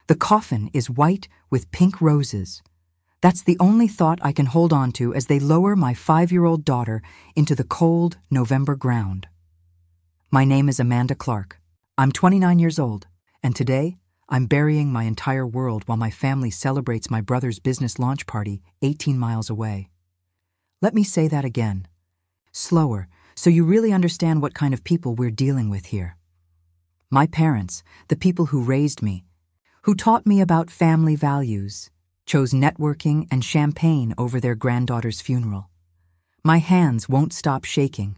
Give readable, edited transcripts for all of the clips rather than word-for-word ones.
The coffin is white with pink roses. That's the only thought I can hold on to as they lower my 5-year-old daughter into the cold November ground. My name is Amanda Clark. I'm 29 years old, and today I'm burying my entire world while my family celebrates my brother's business launch party 18 miles away. Let me say that again, slower, so you really understand what kind of people we're dealing with here. My parents, the people who raised me, who taught me about family values, chose networking and champagne over their granddaughter's funeral. My hands won't stop shaking.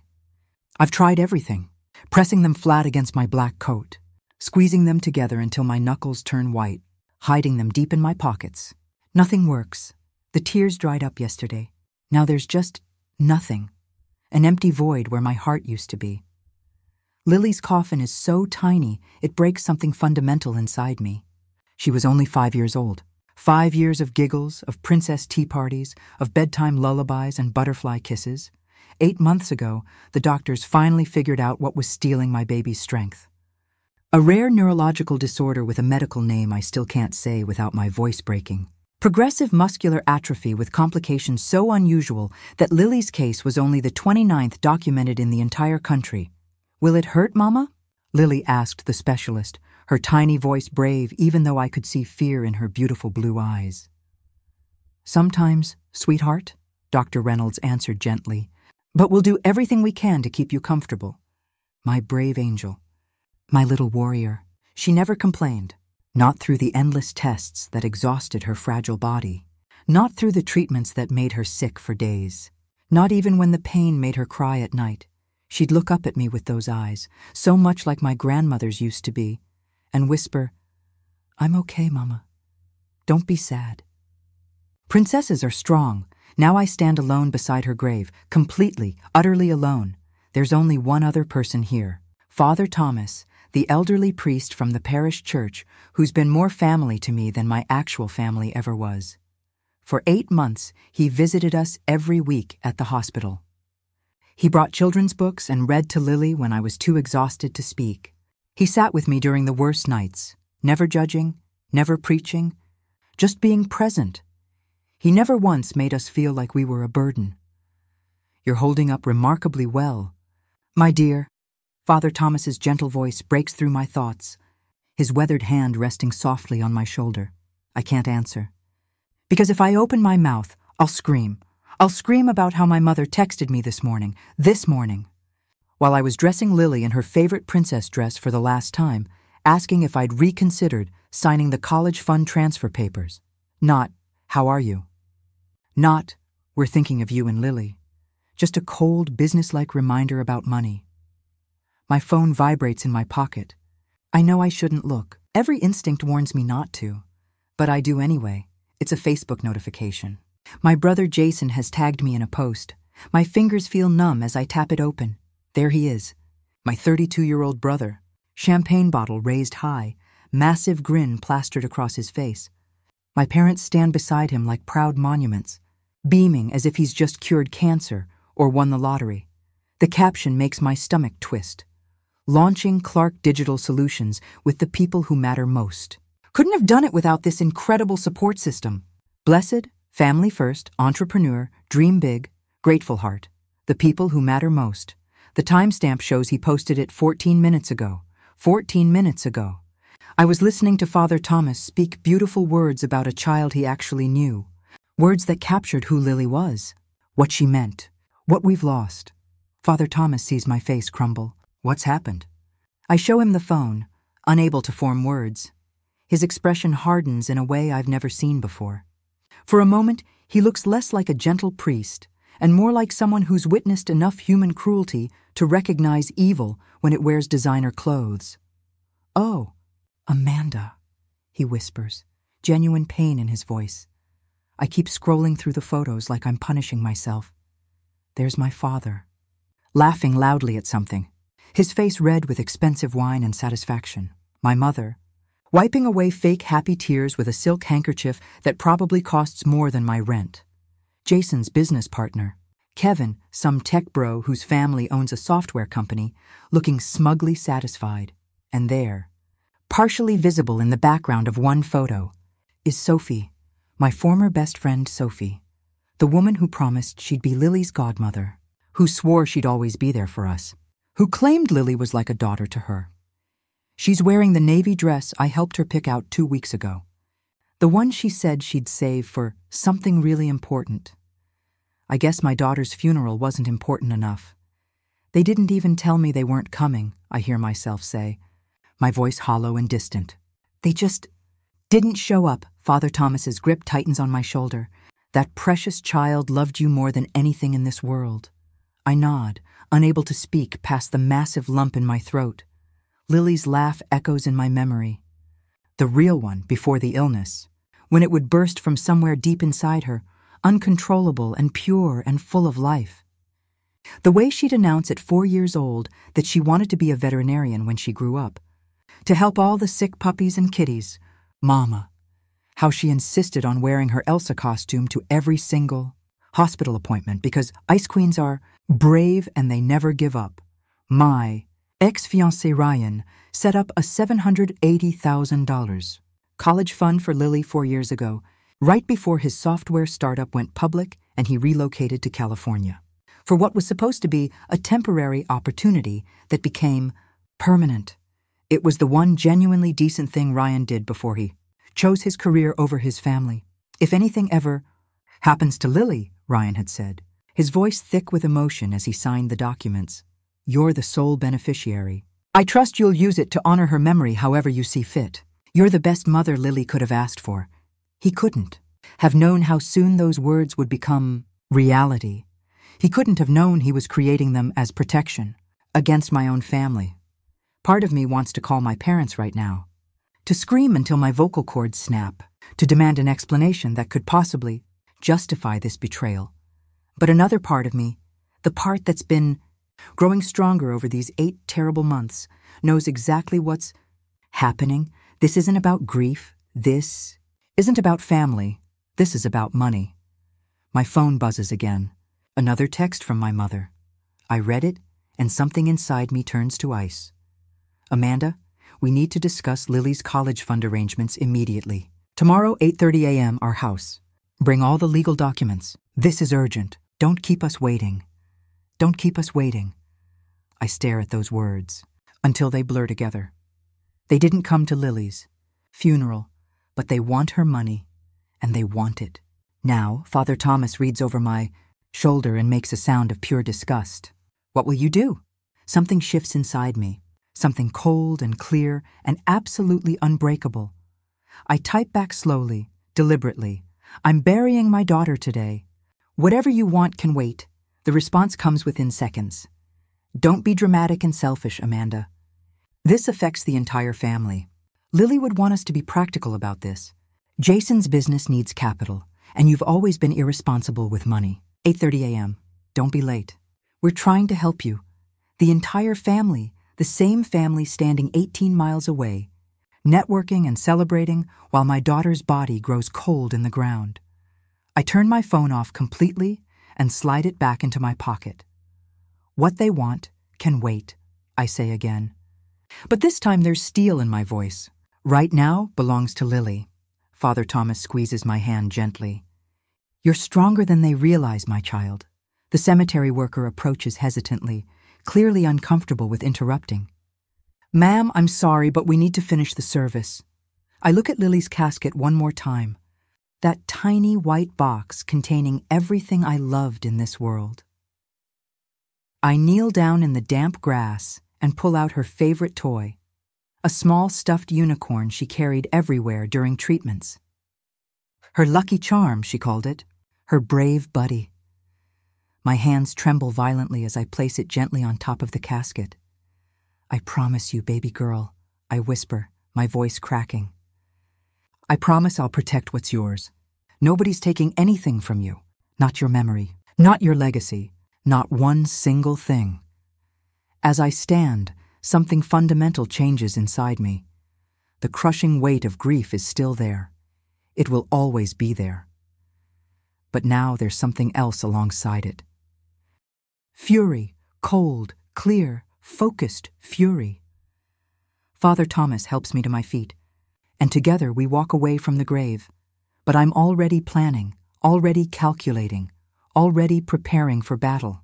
I've tried everything, pressing them flat against my black coat, squeezing them together until my knuckles turn white, hiding them deep in my pockets. Nothing works. The tears dried up yesterday. Now there's just nothing, an empty void where my heart used to be. Lily's coffin is so tiny, it breaks something fundamental inside me. She was only 5 years old. 5 years of giggles, of princess tea parties, of bedtime lullabies and butterfly kisses. 8 months ago, the doctors finally figured out what was stealing my baby's strength. A rare neurological disorder with a medical name I still can't say without my voice breaking. Progressive muscular atrophy with complications so unusual that Lily's case was only the 29th documented in the entire country. "Will it hurt, Mama?" Lily asked the specialist, her tiny voice brave even though I could see fear in her beautiful blue eyes. "Sometimes, sweetheart," Dr. Reynolds answered gently, "but we'll do everything we can to keep you comfortable." My brave angel. My little warrior. She never complained. Not through the endless tests that exhausted her fragile body. Not through the treatments that made her sick for days. Not even when the pain made her cry at night. She'd look up at me with those eyes, so much like my grandmother's used to be, and whisper, "I'm okay, Mama. Don't be sad." Princesses are strong. Now I stand alone beside her grave, completely, utterly alone. There's only one other person here. Father Thomas, the elderly priest from the parish church who's been more family to me than my actual family ever was. For 8 months, he visited us every week at the hospital. He brought children's books and read to Lily when I was too exhausted to speak. He sat with me during the worst nights, never judging, never preaching, just being present. He never once made us feel like we were a burden. "You're holding up remarkably well, my dear." Father Thomas's gentle voice breaks through my thoughts, his weathered hand resting softly on my shoulder. I can't answer. Because if I open my mouth, I'll scream. I'll scream about how my mother texted me this morning, while I was dressing Lily in her favorite princess dress for the last time, asking if I'd reconsidered signing the college fund transfer papers. Not, "How are you?" Not, "We're thinking of you and Lily." Just a cold, businesslike reminder about money. My phone vibrates in my pocket. I know I shouldn't look. Every instinct warns me not to. But I do anyway. It's a Facebook notification. My brother Jason has tagged me in a post. My fingers feel numb as I tap it open. There he is. My 32-year-old brother. Champagne bottle raised high. Massive grin plastered across his face. My parents stand beside him like proud monuments, beaming as if he's just cured cancer or won the lottery. The caption makes my stomach twist. Launching Clark Digital Solutions with the people who matter most. Couldn't have done it without this incredible support system. Blessed, family first, entrepreneur, dream big, grateful heart. The people who matter most. The timestamp shows he posted it 14 minutes ago. 14 minutes ago. I was listening to Father Thomas speak beautiful words about a child he actually knew. Words that captured who Lily was. What she meant. What we've lost. Father Thomas sees my face crumble. What's happened? I show him the phone, unable to form words. His expression hardens in a way I've never seen before. For a moment, he looks less like a gentle priest and more like someone who's witnessed enough human cruelty to recognize evil when it wears designer clothes. "Oh, Amanda," he whispers, genuine pain in his voice. I keep scrolling through the photos like I'm punishing myself. There's my father, laughing loudly at something, his face red with expensive wine and satisfaction. My mother, wiping away fake happy tears with a silk handkerchief that probably costs more than my rent. Jason's business partner, Kevin, some tech bro whose family owns a software company, looking smugly satisfied. And there, partially visible in the background of one photo, is Sophie, my former best friend Sophie, the woman who promised she'd be Lily's godmother, who swore she'd always be there for us, who claimed Lily was like a daughter to her. She's wearing the navy dress I helped her pick out 2 weeks ago, the one she said she'd save for something really important. I guess my daughter's funeral wasn't important enough. They didn't even tell me they weren't coming, I hear myself say, my voice hollow and distant. They just didn't show up. Father Thomas's grip tightens on my shoulder. That precious child loved you more than anything in this world. I nod, unable to speak past the massive lump in my throat. Lily's laugh echoes in my memory. The real one before the illness, when it would burst from somewhere deep inside her, uncontrollable and pure and full of life. The way she'd announce at 4 years old that she wanted to be a veterinarian when she grew up, to help all the sick puppies and kitties. Mama. How she insisted on wearing her Elsa costume to every single hospital appointment because ice queens are brave and they never give up. My ex-fiancé Ryan set up a $780,000 college fund for Lily 4 years ago, right before his software startup went public and he relocated to California, for what was supposed to be a temporary opportunity that became permanent. It was the one genuinely decent thing Ryan did before he chose his career over his family. If anything ever happens to Lily, Ryan had said, his voice thick with emotion as he signed the documents, you're the sole beneficiary. I trust you'll use it to honor her memory however you see fit. You're the best mother Lily could have asked for. He couldn't have known how soon those words would become reality. He couldn't have known he was creating them as protection against my own family. Part of me wants to call my parents right now, to scream until my vocal cords snap, to demand an explanation that could possibly justify this betrayal. But another part of me, the part that's been growing stronger over these 8 terrible months, knows exactly what's happening. This isn't about grief. This isn't about family. This is about money. My phone buzzes again. Another text from my mother. I read it, and something inside me turns to ice. Amanda, we need to discuss Lily's college fund arrangements immediately. Tomorrow, 8:30 a.m., our house. Bring all the legal documents. This is urgent. Don't keep us waiting. Don't keep us waiting. I stare at those words until they blur together. They didn't come to Lily's funeral, but they want her money, and they want it. Now, Father Thomas reads over my shoulder and makes a sound of pure disgust. What will you do? Something shifts inside me. Something cold and clear and absolutely unbreakable. I type back slowly, deliberately. I'm burying my daughter today. Whatever you want can wait. The response comes within seconds. Don't be dramatic and selfish, Amanda. This affects the entire family. Lily would want us to be practical about this. Jason's business needs capital, and you've always been irresponsible with money. 8:30 a.m. Don't be late. We're trying to help you. The entire family. The same family standing 18 miles away, networking and celebrating while my daughter's body grows cold in the ground. I turn my phone off completely and slide it back into my pocket. What they want can wait, I say again. But this time there's steel in my voice. Right now belongs to Lily. Father Thomas squeezes my hand gently. You're stronger than they realize, my child. The cemetery worker approaches hesitantly, clearly uncomfortable with interrupting. Ma'am, I'm sorry, but we need to finish the service. I look at Lily's casket one more time. That tiny white box containing everything I loved in this world. I kneel down in the damp grass and pull out her favorite toy, a small stuffed unicorn she carried everywhere during treatments. Her lucky charm, she called it, her brave buddy. My hands tremble violently as I place it gently on top of the casket. I promise you, baby girl, I whisper, my voice cracking. I promise I'll protect what's yours. Nobody's taking anything from you. Not your memory, not your legacy, not one single thing. As I stand, something fundamental changes inside me. The crushing weight of grief is still there. It will always be there. But now there's something else alongside it. Fury, cold, clear, focused fury. Father Thomas helps me to my feet, and together we walk away from the grave. But I'm already planning, already calculating, already preparing for battle.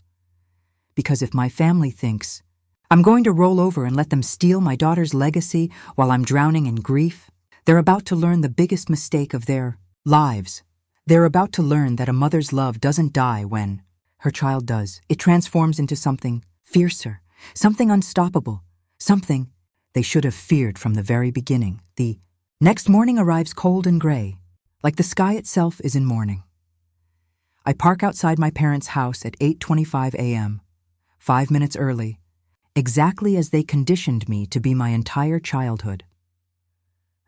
Because if my family thinks I'm going to roll over and let them steal my daughter's legacy while I'm drowning in grief, they're about to learn the biggest mistake of their lives. They're about to learn that a mother's love doesn't die when her child does. It transforms into something fiercer, something unstoppable, something they should have feared from the very beginning. The next morning arrives cold and gray, like the sky itself is in mourning. I park outside my parents' house at 8:25 a.m., 5 minutes early, exactly as they conditioned me to be my entire childhood.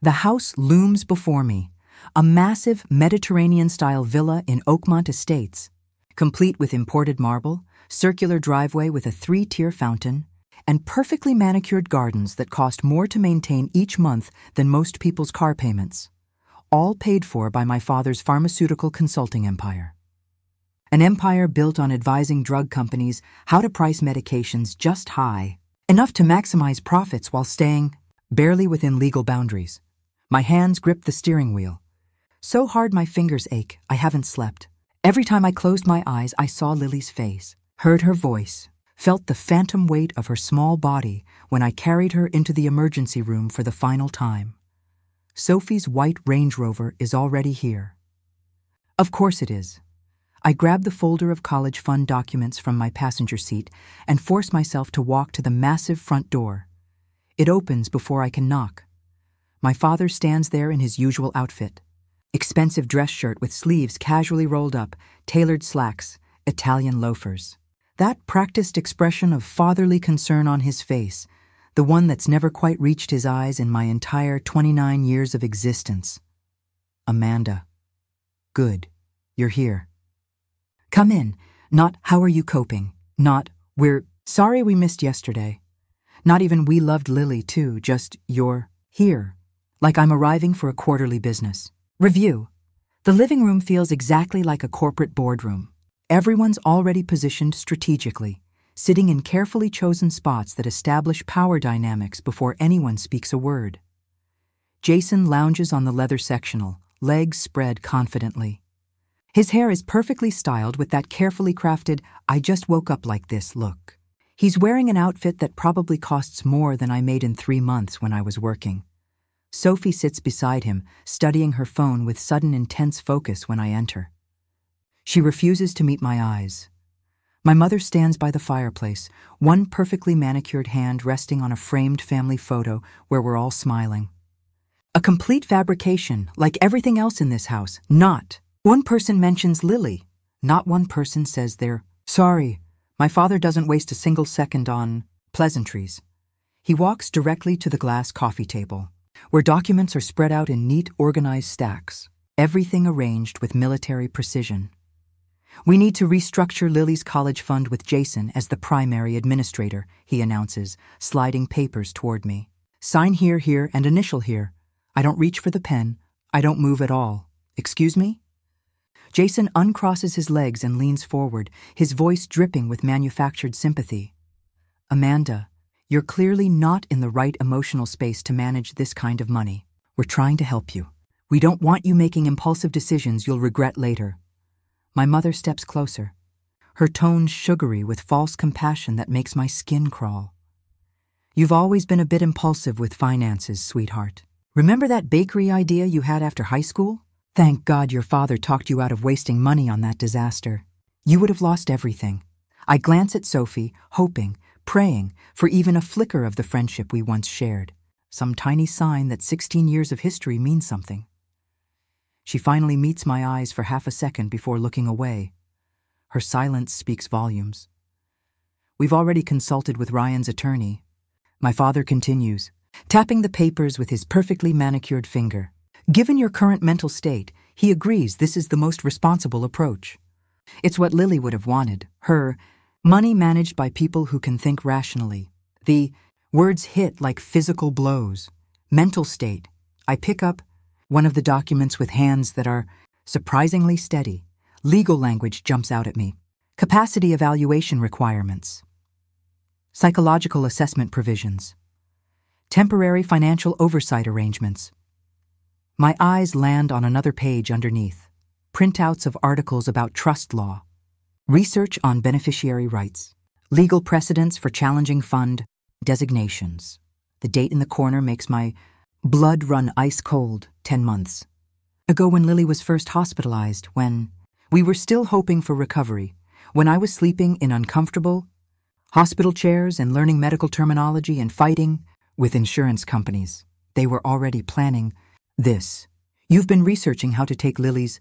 The house looms before me, a massive Mediterranean-style villa in Oakmont Estates, complete with imported marble, circular driveway with a 3-tier fountain, and perfectly manicured gardens that cost more to maintain each month than most people's car payments, all paid for by my father's pharmaceutical consulting empire. An empire built on advising drug companies how to price medications just high, enough to maximize profits while staying barely within legal boundaries. My hands grip the steering wheel. So hard my fingers ache, I haven't slept. Every time I closed my eyes, I saw Lily's face, heard her voice, felt the phantom weight of her small body when I carried her into the emergency room for the final time. Sophie's white Range Rover is already here. Of course it is. I grab the folder of college fund documents from my passenger seat and force myself to walk to the massive front door. It opens before I can knock. My father stands there in his usual outfit. Expensive dress shirt with sleeves casually rolled up, tailored slacks, Italian loafers. That practiced expression of fatherly concern on his face, the one that's never quite reached his eyes in my entire 29 years of existence. Amanda. Good. You're here. Come in. Not, how are you coping? Not, we're sorry we missed yesterday. Not even we loved Lily too, just you're here. Like I'm arriving for a quarterly business review. The living room feels exactly like a corporate boardroom. Everyone's already positioned strategically, sitting in carefully chosen spots that establish power dynamics before anyone speaks a word. Jason lounges on the leather sectional, legs spread confidently. His hair is perfectly styled with that carefully crafted, I just woke up like this look. He's wearing an outfit that probably costs more than I made in 3 months when I was working. Sophie sits beside him, studying her phone with sudden intense focus when I enter. She refuses to meet my eyes. My mother stands by the fireplace, one perfectly manicured hand resting on a framed family photo where we're all smiling. A complete fabrication, like everything else in this house, not. One person mentions Lily. Not one person says they're sorry. My father doesn't waste a single second on pleasantries. He walks directly to the glass coffee table, where documents are spread out in neat, organized stacks, everything arranged with military precision. We need to restructure Lily's college fund with Jason as the primary administrator, he announces, sliding papers toward me. Sign here, here, and initial here. I don't reach for the pen. I don't move at all. Excuse me? Jason uncrosses his legs and leans forward, his voice dripping with manufactured sympathy. Amanda, you're clearly not in the right emotional space to manage this kind of money. We're trying to help you. We don't want you making impulsive decisions you'll regret later. My mother steps closer, her tone sugary with false compassion that makes my skin crawl. You've always been a bit impulsive with finances, sweetheart. Remember that bakery idea you had after high school? Thank God your father talked you out of wasting money on that disaster. You would have lost everything. I glance at Sophie, hoping, praying for even a flicker of the friendship we once shared, some tiny sign that 16 years of history means something. She finally meets my eyes for half a second before looking away. Her silence speaks volumes. We've already consulted with Ryan's attorney. My father continues, tapping the papers with his perfectly manicured finger. Given your current mental state, he agrees this is the most responsible approach. It's what Lily would have wanted, her money managed by people who can think rationally. The words hit like physical blows. Mental state. I pick up one of the documents with hands that are surprisingly steady. Legal language jumps out at me. Capacity evaluation requirements. Psychological assessment provisions. Temporary financial oversight arrangements. My eyes land on another page underneath. Printouts of articles about trust law. Research on beneficiary rights. Legal precedents for challenging fund designations. The date in the corner makes my blood run ice cold. 10 months ago, when Lily was first hospitalized, when we were still hoping for recovery, when I was sleeping in uncomfortable hospital chairs and learning medical terminology and fighting with insurance companies. They were already planning this. You've been researching how to take Lily's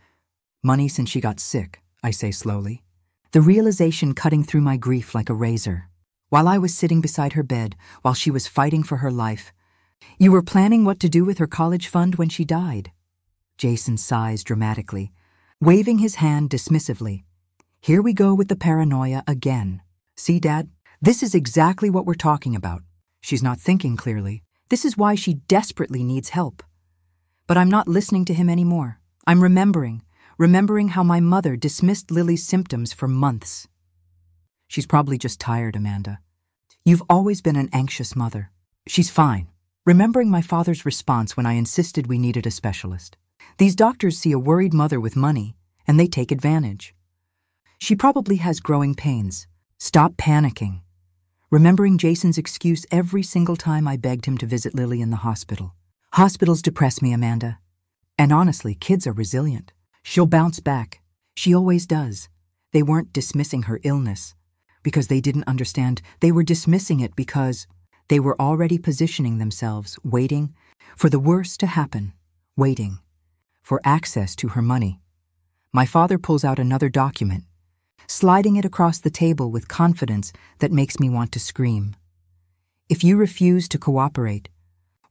money since she got sick, I say slowly, the realization cutting through my grief like a razor. While I was sitting beside her bed, while she was fighting for her life, you were planning what to do with her college fund when she died. Jason sighs dramatically, waving his hand dismissively. Here we go with the paranoia again. See, Dad? This is exactly what we're talking about. She's not thinking clearly. This is why she desperately needs help. But I'm not listening to him anymore. I'm remembering how my mother dismissed Lily's symptoms for months. She's probably just tired, Amanda. You've always been an anxious mother. She's fine. Remembering my father's response when I insisted we needed a specialist. These doctors see a worried mother with money, and they take advantage. She probably has growing pains. Stop panicking. Remembering Jason's excuse every single time I begged him to visit Lily in the hospital. Hospitals depress me, Amanda. And honestly, kids are resilient. She'll bounce back. She always does. They weren't dismissing her illness because they didn't understand. They were dismissing it because they were already positioning themselves, waiting for the worst to happen, waiting for access to her money. My father pulls out another document, sliding it across the table with confidence that makes me want to scream. If you refuse to cooperate,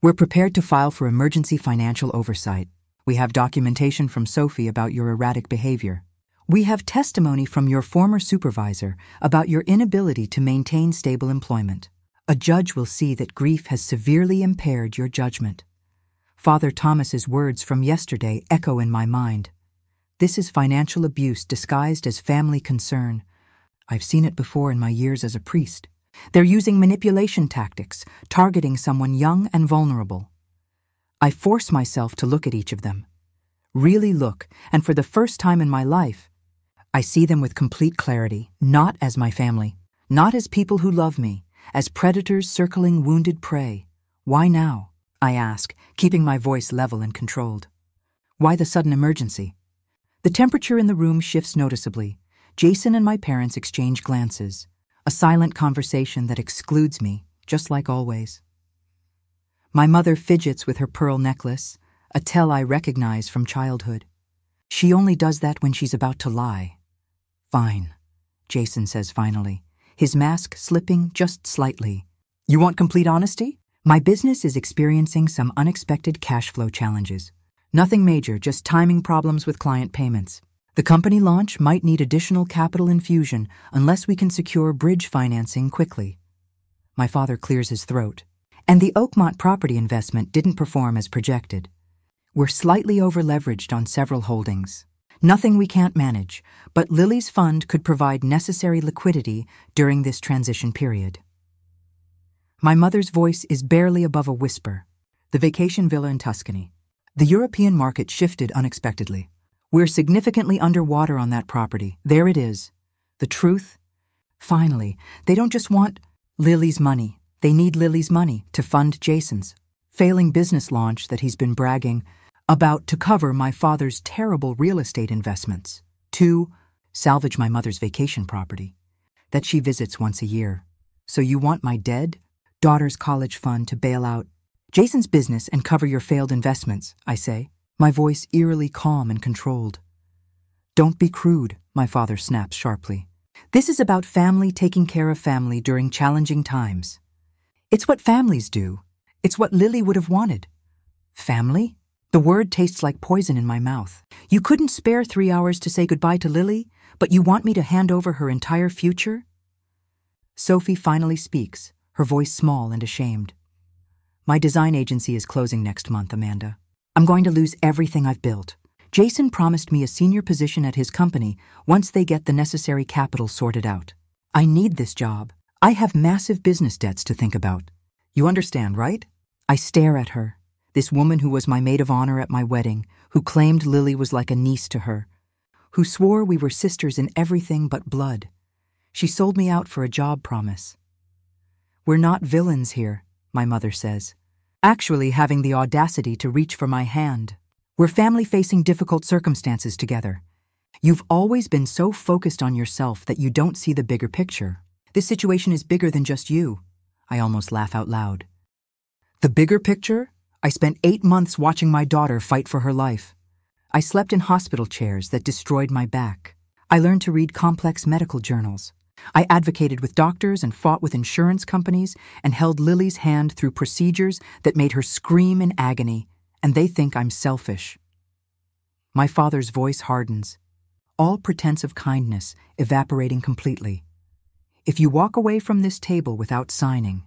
we're prepared to file for emergency financial oversight. We have documentation from Sophie about your erratic behavior. We have testimony from your former supervisor about your inability to maintain stable employment. A judge will see that grief has severely impaired your judgment. Father Thomas's words from yesterday echo in my mind. This is financial abuse disguised as family concern. I've seen it before in my years as a priest. They're using manipulation tactics, targeting someone young and vulnerable. I force myself to look at each of them. Really look, and for the first time in my life, I see them with complete clarity, not as my family, not as people who love me, as predators circling wounded prey. Why now? I ask, keeping my voice level and controlled. Why the sudden emergency? The temperature in the room shifts noticeably. Jason and my parents exchange glances, a silent conversation that excludes me, just like always. My mother fidgets with her pearl necklace, a tell I recognize from childhood. She only does that when she's about to lie. Fine, Jason says finally, his mask slipping just slightly. You want complete honesty? My business is experiencing some unexpected cash flow challenges. Nothing major, just timing problems with client payments. The company launch might need additional capital infusion unless we can secure bridge financing quickly. My father clears his throat. And the Oakmont property investment didn't perform as projected. We're slightly over-leveraged on several holdings. Nothing we can't manage, but Lily's fund could provide necessary liquidity during this transition period. My mother's voice is barely above a whisper. The vacation villa in Tuscany. The European market shifted unexpectedly. We're significantly underwater on that property. There it is. The truth? Finally, they don't just want Lily's money. They need Lily's money to fund Jason's failing business launch that he's been bragging about to cover my father's terrible real estate investments, to salvage my mother's vacation property that she visits once a year. So you want my dead daughter's college fund to bail out Jason's business and cover your failed investments, I say, my voice eerily calm and controlled. Don't be crude, my father snaps sharply. This is about family taking care of family during challenging times. It's what families do. It's what Lily would have wanted. Family? The word tastes like poison in my mouth. You couldn't spare 3 hours to say goodbye to Lily, but you want me to hand over her entire future? Sophie finally speaks, her voice small and ashamed. My design agency is closing next month, Amanda. I'm going to lose everything I've built. Jason promised me a senior position at his company once they get the necessary capital sorted out. I need this job. I have massive business debts to think about. You understand, right? I stare at her, this woman who was my maid of honor at my wedding, who claimed Lily was like a niece to her, who swore we were sisters in everything but blood. She sold me out for a job promise. We're not villains here, my mother says, actually having the audacity to reach for my hand. We're family facing difficult circumstances together. You've always been so focused on yourself that you don't see the bigger picture. This situation is bigger than just you. I almost laugh out loud. The bigger picture? I spent 8 months watching my daughter fight for her life. I slept in hospital chairs that destroyed my back. I learned to read complex medical journals. I advocated with doctors and fought with insurance companies and held Lily's hand through procedures that made her scream in agony, and they think I'm selfish. My father's voice hardens, all pretense of kindness evaporating completely. If you walk away from this table without signing,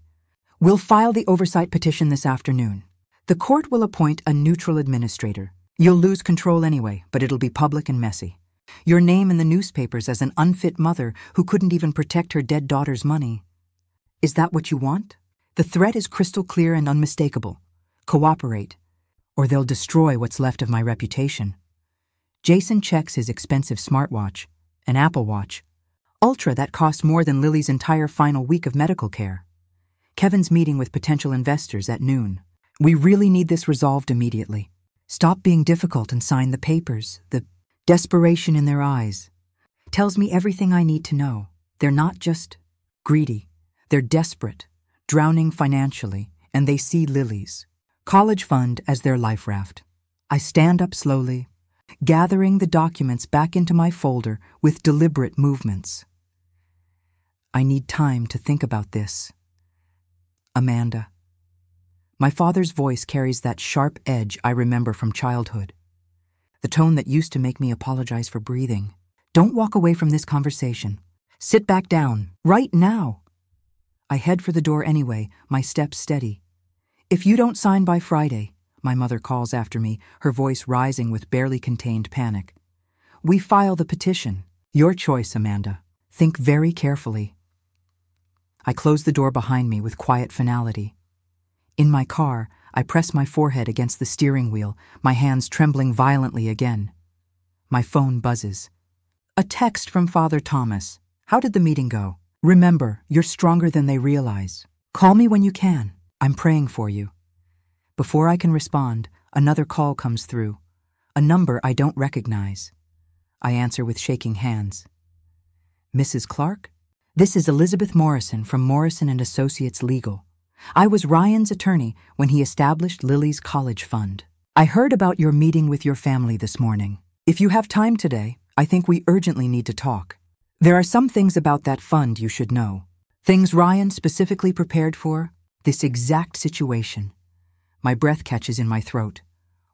we'll file the oversight petition this afternoon. The court will appoint a neutral administrator. You'll lose control anyway, but it'll be public and messy. Your name in the newspapers as an unfit mother who couldn't even protect her dead daughter's money. Is that what you want? The threat is crystal clear and unmistakable. Cooperate, or they'll destroy what's left of my reputation. Jason checks his expensive smartwatch, an Apple Watch, Ultra that cost more than Lily's entire final week of medical care. Kevin's meeting with potential investors at noon. We really need this resolved immediately. Stop being difficult and sign the papers. The desperation in their eyes tells me everything I need to know. They're not just greedy. They're desperate, drowning financially, and they see Lily's college fund as their life raft. I stand up slowly, gathering the documents back into my folder with deliberate movements. I need time to think about this. Amanda. My father's voice carries that sharp edge I remember from childhood. The tone that used to make me apologize for breathing. Don't walk away from this conversation. Sit back down, right now. I head for the door anyway, my steps steady. If you don't sign by Friday, my mother calls after me, her voice rising with barely contained panic. We file the petition. Your choice, Amanda. Think very carefully. I close the door behind me with quiet finality. In my car, I press my forehead against the steering wheel, my hands trembling violently again. My phone buzzes. A text from Father Thomas. How did the meeting go? Remember, you're stronger than they realize. Call me when you can. I'm praying for you. Before I can respond, another call comes through. A number I don't recognize. I answer with shaking hands. Mrs. Clark? This is Elizabeth Morrison from Morrison & Associates Legal. I was Ryan's attorney when he established Lily's college fund. I heard about your meeting with your family this morning. If you have time today, I think we urgently need to talk. There are some things about that fund you should know. Things Ryan specifically prepared for this exact situation. My breath catches in my throat.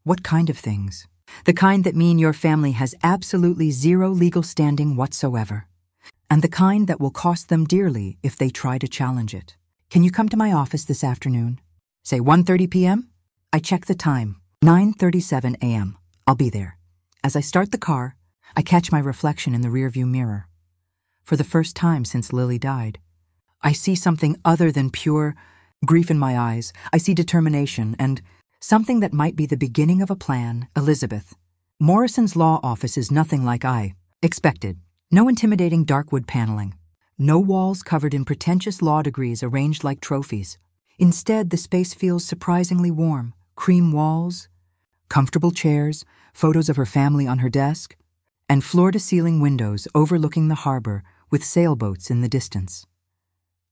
What kind of things? The kind that mean your family has absolutely zero legal standing whatsoever. And the kind that will cost them dearly if they try to challenge it. Can you come to my office this afternoon? Say 1:30 p.m.? I check the time. 9:37 a.m. I'll be there. As I start the car, I catch my reflection in the rearview mirror. For the first time since Lily died, I see something other than pure grief in my eyes. I see determination and something that might be the beginning of a plan. Elizabeth. Morrison's law office is nothing like I expected. No intimidating dark wood paneling. No walls covered in pretentious law degrees arranged like trophies. Instead, the space feels surprisingly warm. Cream walls, comfortable chairs, photos of her family on her desk, and floor-to-ceiling windows overlooking the harbor with sailboats in the distance.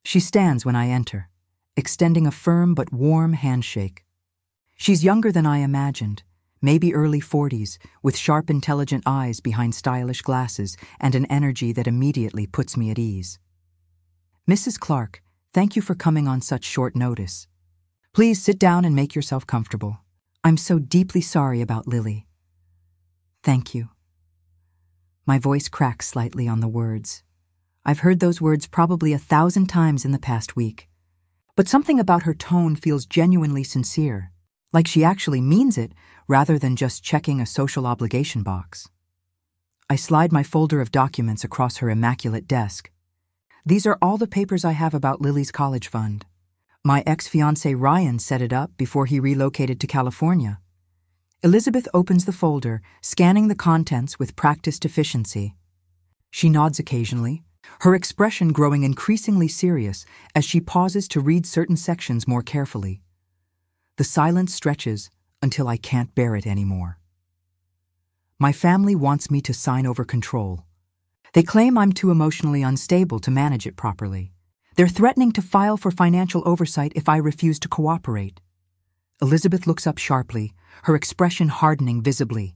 She stands when I enter, extending a firm but warm handshake. She's younger than I imagined, maybe early 40s, with sharp, intelligent eyes behind stylish glasses and an energy that immediately puts me at ease. Mrs. Clark, thank you for coming on such short notice. Please sit down and make yourself comfortable. I'm so deeply sorry about Lily. Thank you. My voice cracks slightly on the words. I've heard those words probably 1,000 times in the past week. But something about her tone feels genuinely sincere, like she actually means it rather than just checking a social obligation box. I slide my folder of documents across her immaculate desk. These are all the papers I have about Lily's college fund. My ex-fiancé Ryan set it up before he relocated to California. Elizabeth opens the folder, scanning the contents with practiced efficiency. She nods occasionally, her expression growing increasingly serious as she pauses to read certain sections more carefully. The silence stretches until I can't bear it anymore. My family wants me to sign over control. They claim I'm too emotionally unstable to manage it properly. They're threatening to file for financial oversight if I refuse to cooperate. Elizabeth looks up sharply, her expression hardening visibly.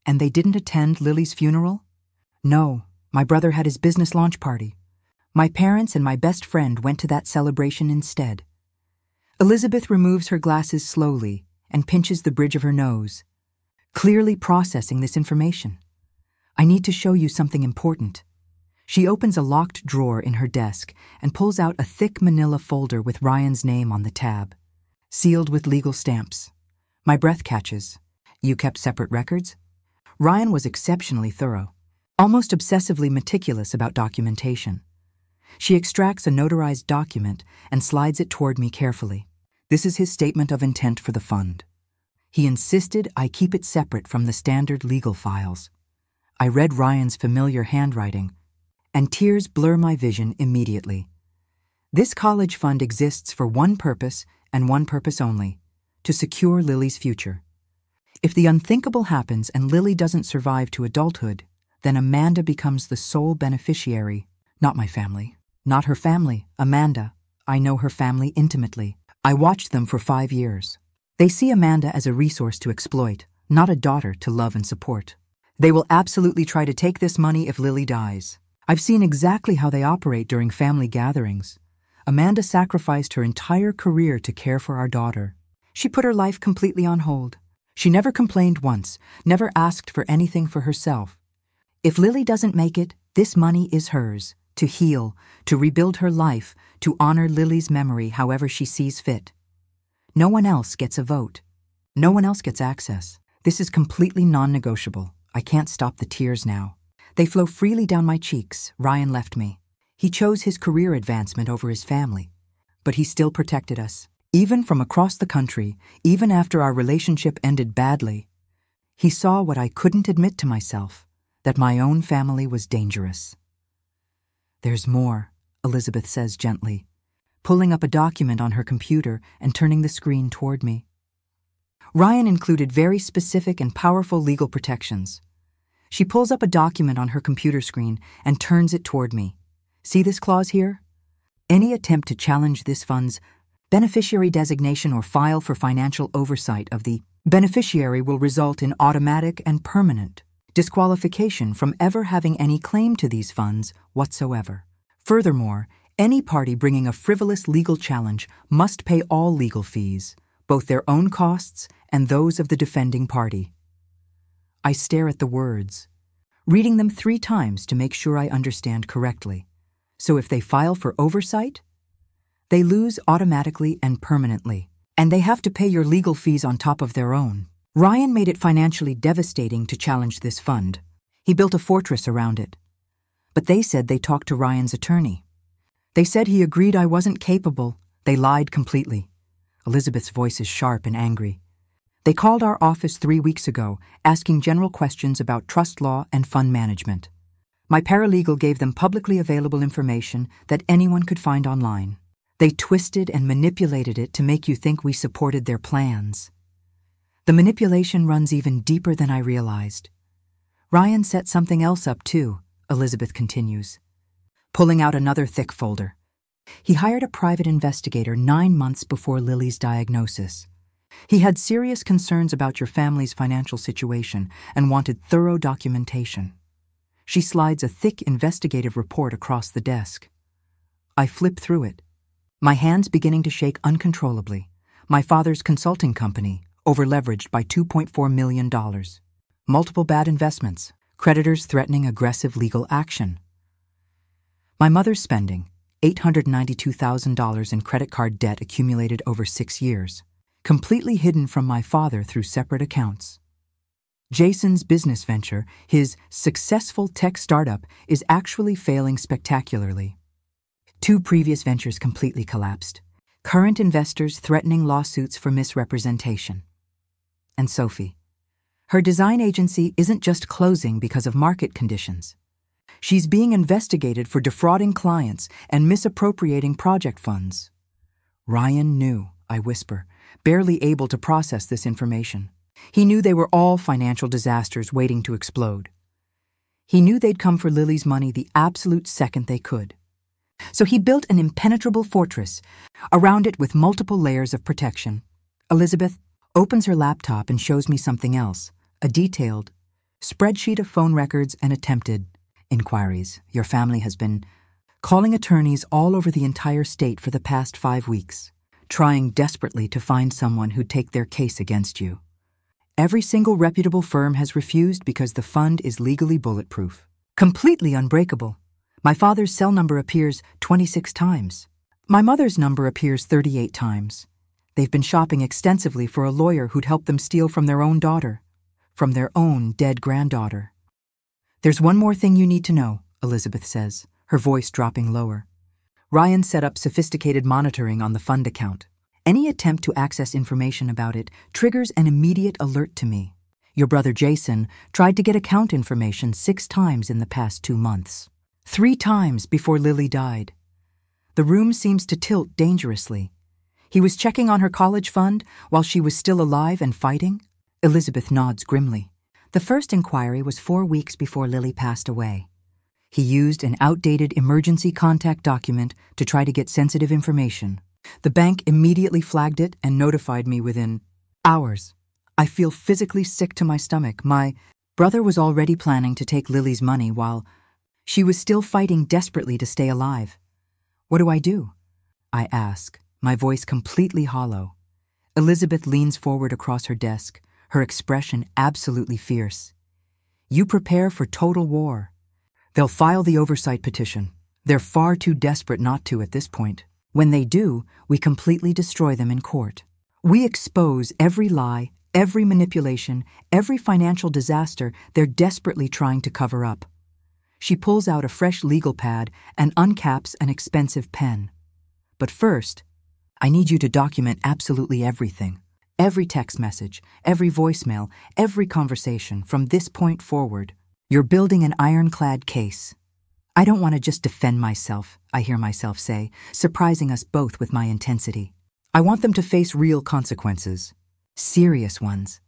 And they didn't attend Lily's funeral? No, my brother had his business launch party. My parents and my best friend went to that celebration instead. Elizabeth removes her glasses slowly and pinches the bridge of her nose, clearly processing this information. I need to show you something important. She opens a locked drawer in her desk and pulls out a thick manila folder with Ryan's name on the tab, sealed with legal stamps. My breath catches. You kept separate records? Ryan was exceptionally thorough, almost obsessively meticulous about documentation. She extracts a notarized document and slides it toward me carefully. This is his statement of intent for the fund. He insisted I keep it separate from the standard legal files. I read Ryan's familiar handwriting, and tears blur my vision immediately. This college fund exists for one purpose and one purpose only: to secure Lily's future. If the unthinkable happens and Lily doesn't survive to adulthood, then Amanda becomes the sole beneficiary. Not my family. Not her family, Amanda. I know her family intimately. I watched them for 5 years. They see Amanda as a resource to exploit, not a daughter to love and support. They will absolutely try to take this money if Lily dies. I've seen exactly how they operate during family gatherings. Amanda sacrificed her entire career to care for our daughter. She put her life completely on hold. She never complained once, never asked for anything for herself. If Lily doesn't make it, this money is hers, to heal, to rebuild her life, to honor Lily's memory however she sees fit. No one else gets a vote. No one else gets access. This is completely non-negotiable. I can't stop the tears now. They flow freely down my cheeks. Ryan left me. He chose his career advancement over his family. But he still protected us. Even from across the country, even after our relationship ended badly, he saw what I couldn't admit to myself, that my own family was dangerous. There's more, Elizabeth says gently, pulling up a document on her computer and turning the screen toward me. Ryan included very specific and powerful legal protections. She pulls up a document on her computer screen and turns it toward me. See this clause here? Any attempt to challenge this fund's beneficiary designation or file for financial oversight of the beneficiary will result in automatic and permanent disqualification from ever having any claim to these funds whatsoever. Furthermore, any party bringing a frivolous legal challenge must pay all legal fees, both their own costs and those of the defending party. I stare at the words, reading them 3 times to make sure I understand correctly. So if they file for oversight, they lose automatically and permanently, and they have to pay your legal fees on top of their own. Ryan made it financially devastating to challenge this fund. He built a fortress around it. But they said they talked to Ryan's attorney. They said he agreed I wasn't capable. They lied completely. Elizabeth's voice is sharp and angry. They called our office 3 weeks ago, asking general questions about trust law and fund management. My paralegal gave them publicly available information that anyone could find online. They twisted and manipulated it to make you think we supported their plans. The manipulation runs even deeper than I realized. Ryan set something else up too, Elizabeth continues, pulling out another thick folder. He hired a private investigator 9 months before Lily's diagnosis. He had serious concerns about your family's financial situation and wanted thorough documentation. She slides a thick investigative report across the desk. I flip through it, my hands beginning to shake uncontrollably. My father's consulting company, over-leveraged by $2.4 million. Multiple bad investments, creditors threatening aggressive legal action. My mother's spending, $892,000 in credit card debt accumulated over 6 years, completely hidden from my father through separate accounts. Jason's business venture, his successful tech startup, is actually failing spectacularly. 2 previous ventures completely collapsed. current investors threatening lawsuits for misrepresentation. And Sophie. Her design agency isn't just closing because of market conditions. She's being investigated for defrauding clients and misappropriating project funds. Ryan knew, I whisper, barely able to process this information. He knew they were all financial disasters waiting to explode. He knew they'd come for Lily's money the absolute second they could. So he built an impenetrable fortress, around it with multiple layers of protection. Elizabeth opens her laptop and shows me something else, a detailed spreadsheet of phone records and attempted inquiries. Your family has been calling attorneys all over the entire state for the past 5 weeks, trying desperately to find someone who'd take their case against you. Every single reputable firm has refused because the fund is legally bulletproof, completely unbreakable. My father's cell number appears 26 times. My mother's number appears 38 times. They've been shopping extensively for a lawyer who'd help them steal from their own daughter, from their own dead granddaughter. There's one more thing you need to know, Elizabeth says, her voice dropping lower. Ryan set up sophisticated monitoring on the fund account. Any attempt to access information about it triggers an immediate alert to me. Your brother Jason tried to get account information 6 times in the past 2 months. 3 times before Lily died. The room seems to tilt dangerously. He was checking on her college fund while she was still alive and fighting? Elizabeth nods grimly. The first inquiry was 4 weeks before Lily passed away. He used an outdated emergency contact document to try to get sensitive information. The bank immediately flagged it and notified me within hours. I feel physically sick to my stomach. My brother was already planning to take Lily's money while she was still fighting desperately to stay alive. What do I do? I ask, my voice completely hollow. Elizabeth leans forward across her desk, her expression absolutely fierce. You prepare for total war. They'll file the oversight petition. They're far too desperate not to at this point. When they do, we completely destroy them in court. We expose every lie, every manipulation, every financial disaster they're desperately trying to cover up. She pulls out a fresh legal pad and uncaps an expensive pen. But first, I need you to document absolutely everything. Every text message, every voicemail, every conversation from this point forward. You're building an ironclad case. I don't want to just defend myself, I hear myself say, surprising us both with my intensity. I want them to face real consequences. Serious ones.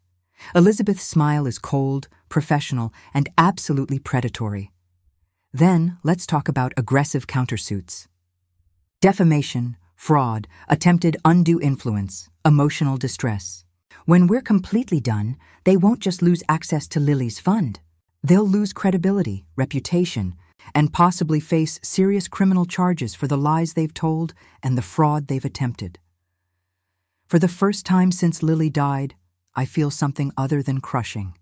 Elizabeth's smile is cold, professional, and absolutely predatory. Then, let's talk about aggressive countersuits. Defamation, fraud, attempted undue influence, emotional distress. When we're completely done, they won't just lose access to Lily's fund. They'll lose credibility, reputation, and possibly face serious criminal charges for the lies they've told and the fraud they've attempted. For the first time since Lily died, I feel something other than crushing.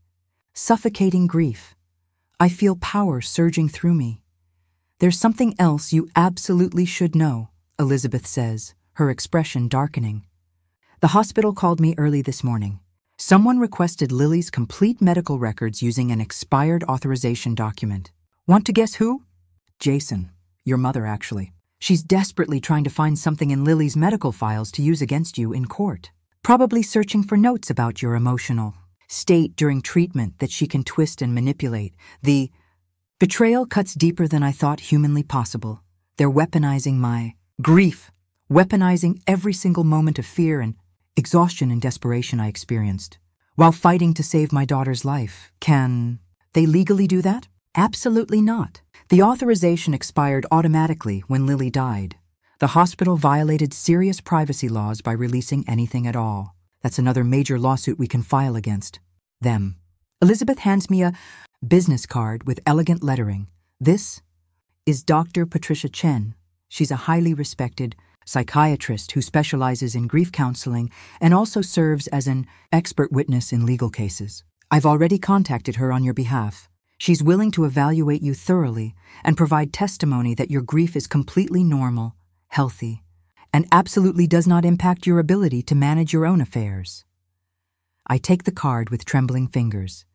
Suffocating grief. I feel power surging through me. There's something else you absolutely should know, Elizabeth says, her expression darkening. The hospital called me early this morning. Someone requested Lily's complete medical records using an expired authorization document. Want to guess who? Jason, your mother actually. She's desperately trying to find something in Lily's medical files to use against you in court. Probably searching for notes about your emotional state during treatment that she can twist and manipulate. The betrayal cuts deeper than I thought humanly possible. They're weaponizing my grief, weaponizing every single moment of fear and exhaustion and desperation I experienced while fighting to save my daughter's life. Can they legally do that? Absolutely not. The authorization expired automatically when Lily died. The hospital violated serious privacy laws by releasing anything at all. That's another major lawsuit we can file against them. Elizabeth hands me a business card with elegant lettering. This is Dr. Patricia Chen. She's a highly respected psychiatrist who specializes in grief counseling and also serves as an expert witness in legal cases. I've already contacted her on your behalf. She's willing to evaluate you thoroughly and provide testimony that your grief is completely normal, healthy, and absolutely does not impact your ability to manage your own affairs. I take the card with trembling fingers,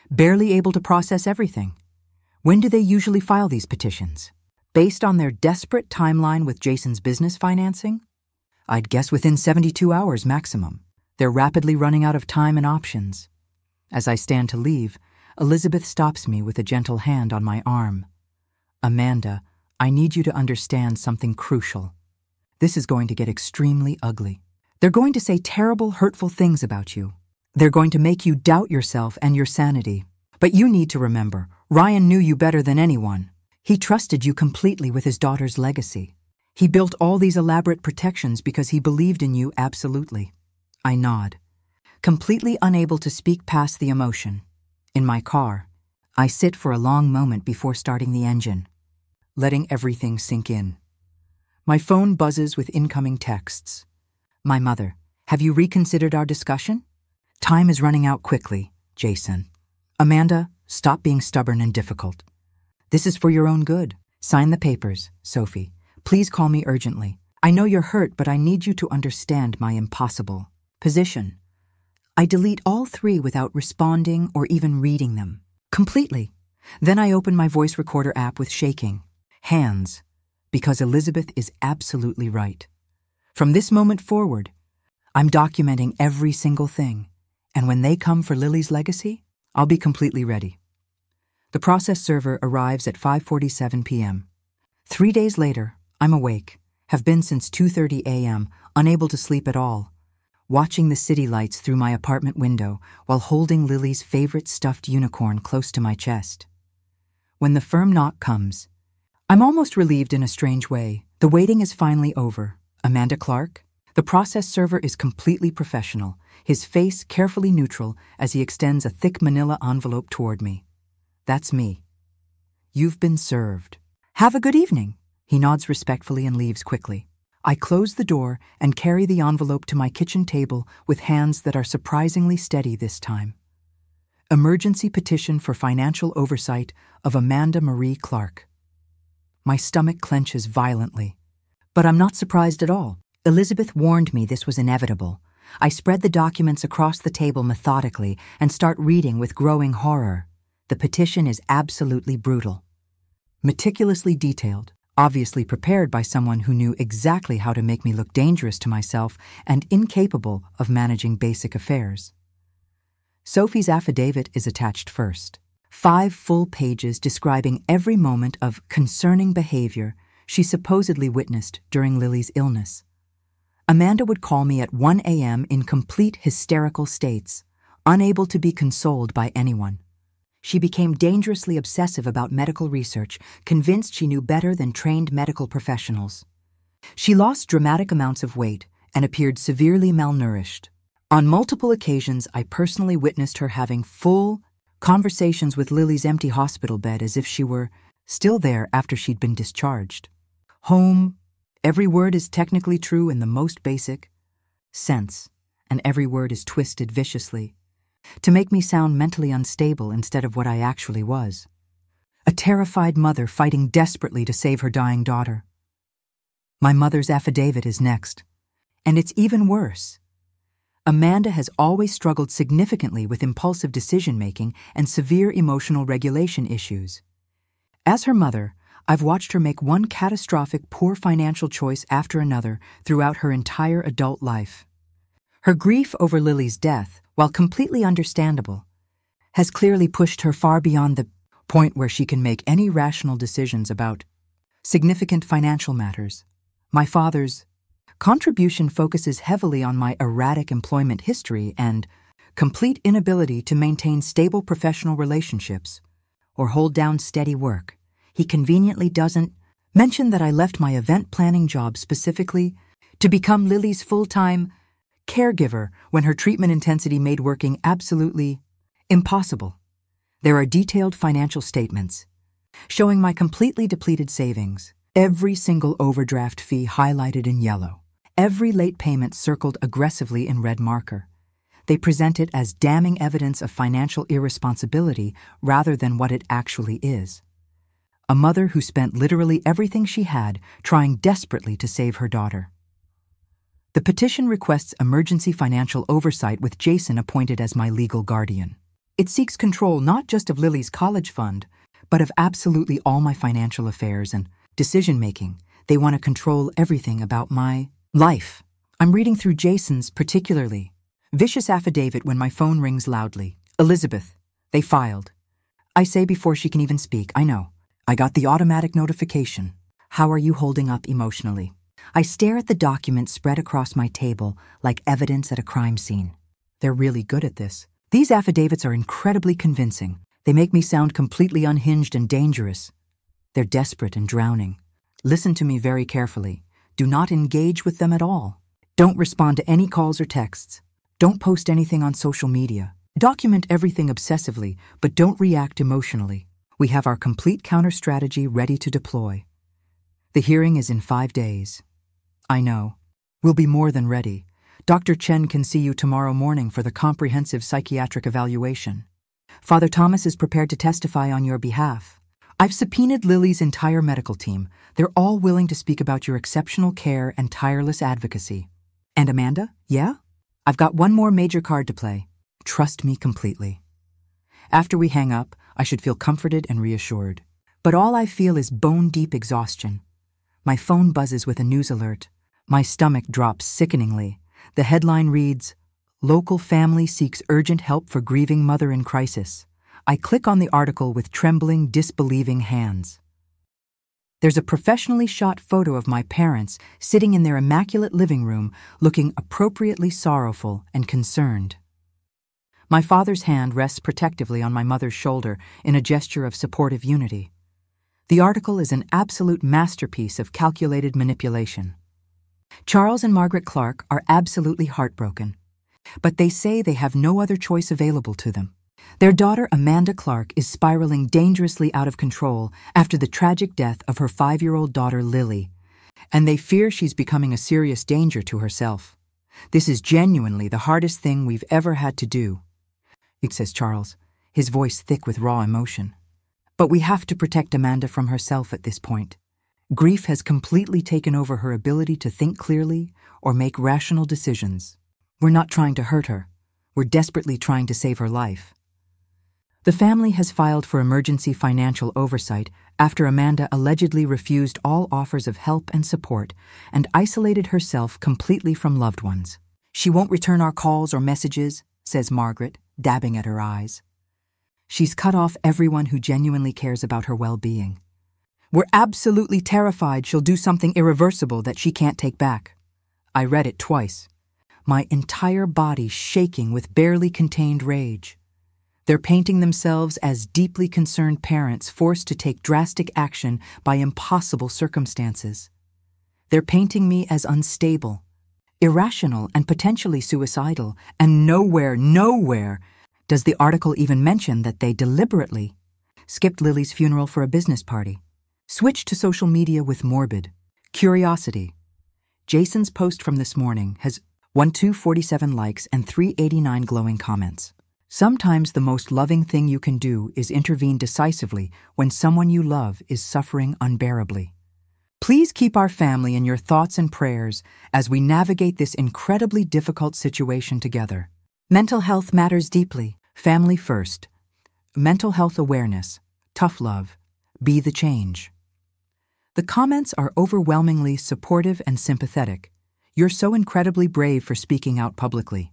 barely able to process everything. When do they usually file these petitions? Based on their desperate timeline with Jason's business financing? I'd guess within 72 hours maximum. They're rapidly running out of time and options. As I stand to leave, Elizabeth stops me with a gentle hand on my arm. Amanda, I need you to understand something crucial. This is going to get extremely ugly. They're going to say terrible, hurtful things about you. They're going to make you doubt yourself and your sanity. But you need to remember, Ryan knew you better than anyone. He trusted you completely with his daughter's legacy. He built all these elaborate protections because he believed in you absolutely. I nod, completely unable to speak past the emotion. In my car, I sit for a long moment before starting the engine, letting everything sink in. My phone buzzes with incoming texts. My mother, have you reconsidered our discussion? Time is running out quickly, Jason. Amanda, stop being stubborn and difficult. This is for your own good. Sign the papers, Sophie. Please call me urgently. I know you're hurt, but I need you to understand my impossible position. I delete all 3 without responding or even reading them. Completely. Then I open my voice recorder app with shaking hands, because Elizabeth is absolutely right. From this moment forward, I'm documenting every single thing, and when they come for Lily's legacy, I'll be completely ready. The process server arrives at 5:47 p.m. 3 days later, I'm awake, have been since 2:30 a.m., unable to sleep at all, watching the city lights through my apartment window while holding Lily's favorite stuffed unicorn close to my chest. When the firm knock comes, I'm almost relieved in a strange way. The waiting is finally over. Amanda Clark? The process server is completely professional, his face carefully neutral as he extends a thick manila envelope toward me. That's me. You've been served. Have a good evening. He nods respectfully and leaves quickly. I close the door and carry the envelope to my kitchen table with hands that are surprisingly steady this time. Emergency petition for financial oversight of Amanda Marie Clark. My stomach clenches violently, but I'm not surprised at all. Elizabeth warned me this was inevitable. I spread the documents across the table methodically and start reading with growing horror. The petition is absolutely brutal. Meticulously detailed, obviously prepared by someone who knew exactly how to make me look dangerous to myself and incapable of managing basic affairs. Sophie's affidavit is attached first. 5 full pages describing every moment of concerning behavior she supposedly witnessed during Lily's illness. Amanda would call me at 1 a.m. in complete hysterical states, unable to be consoled by anyone. She became dangerously obsessive about medical research, convinced she knew better than trained medical professionals. She lost dramatic amounts of weight and appeared severely malnourished. On multiple occasions, I personally witnessed her having full conversations with Lily's empty hospital bed as if she were still there after she'd been discharged. Home, every word is technically true in the most basic sense, and every word is twisted viciously to make me sound mentally unstable instead of what I actually was. A terrified mother fighting desperately to save her dying daughter. My mother's affidavit is next, and it's even worse. Amanda has always struggled significantly with impulsive decision-making and severe emotional regulation issues. As her mother, I've watched her make one catastrophic poor financial choice after another throughout her entire adult life. Her grief over Lily's death, while completely understandable, has clearly pushed her far beyond the point where she can make any rational decisions about significant financial matters. My father's contribution focuses heavily on my erratic employment history and complete inability to maintain stable professional relationships or hold down steady work. He conveniently doesn't mention that I left my event planning job specifically to become Lily's full-time caregiver when her treatment intensity made working absolutely impossible. There are detailed financial statements showing my completely depleted savings, every single overdraft fee highlighted in yellow, every late payment circled aggressively in red marker. They present it as damning evidence of financial irresponsibility rather than what it actually is. A mother who spent literally everything she had trying desperately to save her daughter. The petition requests emergency financial oversight with Jason appointed as my legal guardian. It seeks control not just of Lily's college fund, but of absolutely all my financial affairs and decision-making. They want to control everything about my life. I'm reading through Jason's particularly. Vicious affidavit when my phone rings loudly. Elizabeth. They filed. I say before she can even speak, I know. I got the automatic notification. How are you holding up emotionally? I stare at the documents spread across my table like evidence at a crime scene. They're really good at this. These affidavits are incredibly convincing. They make me sound completely unhinged and dangerous. They're desperate and drowning. Listen to me very carefully. Do not engage with them at all. Don't respond to any calls or texts. Don't post anything on social media. Document everything obsessively, but don't react emotionally. We have our complete counter-strategy ready to deploy. The hearing is in 5 days. I know. We'll be more than ready. Dr. Chen can see you tomorrow morning for the comprehensive psychiatric evaluation. Father Thomas is prepared to testify on your behalf. I've subpoenaed Lily's entire medical team. They're all willing to speak about your exceptional care and tireless advocacy. And Amanda? Yeah? I've got one more major card to play. Trust me completely. After we hang up, I should feel comforted and reassured. But all I feel is bone-deep exhaustion. My phone buzzes with a news alert. My stomach drops sickeningly. The headline reads, "Local family seeks urgent help for grieving mother in crisis." I click on the article with trembling, disbelieving hands. There's a professionally shot photo of my parents sitting in their immaculate living room, looking appropriately sorrowful and concerned. My father's hand rests protectively on my mother's shoulder in a gesture of supportive unity. The article is an absolute masterpiece of calculated manipulation. Charles and Margaret Clark are absolutely heartbroken, but they say they have no other choice available to them. Their daughter Amanda Clark is spiraling dangerously out of control after the tragic death of her 5-year-old daughter Lily, and they fear she's becoming a serious danger to herself. This is genuinely the hardest thing we've ever had to do, says Charles, his voice thick with raw emotion. But we have to protect Amanda from herself at this point. Grief has completely taken over her ability to think clearly or make rational decisions. We're not trying to hurt her. We're desperately trying to save her life. The family has filed for emergency financial oversight after Amanda allegedly refused all offers of help and support and isolated herself completely from loved ones. She won't return our calls or messages, says Margaret, dabbing at her eyes. She's cut off everyone who genuinely cares about her well-being. We're absolutely terrified she'll do something irreversible that she can't take back. I read it twice, my entire body shaking with barely contained rage. They're painting themselves as deeply concerned parents forced to take drastic action by impossible circumstances. They're painting me as unstable, irrational, and potentially suicidal, and nowhere does the article even mention that they deliberately skipped Lily's funeral for a business party, switched to social media with morbid curiosity. Jason's post from this morning has 1,247 likes and 389 glowing comments. Sometimes the most loving thing you can do is intervene decisively when someone you love is suffering unbearably. Please keep our family in your thoughts and prayers as we navigate this incredibly difficult situation together. Mental health matters deeply. Family first. Mental health awareness. Tough love. Be the change. The comments are overwhelmingly supportive and sympathetic. You're so incredibly brave for speaking out publicly.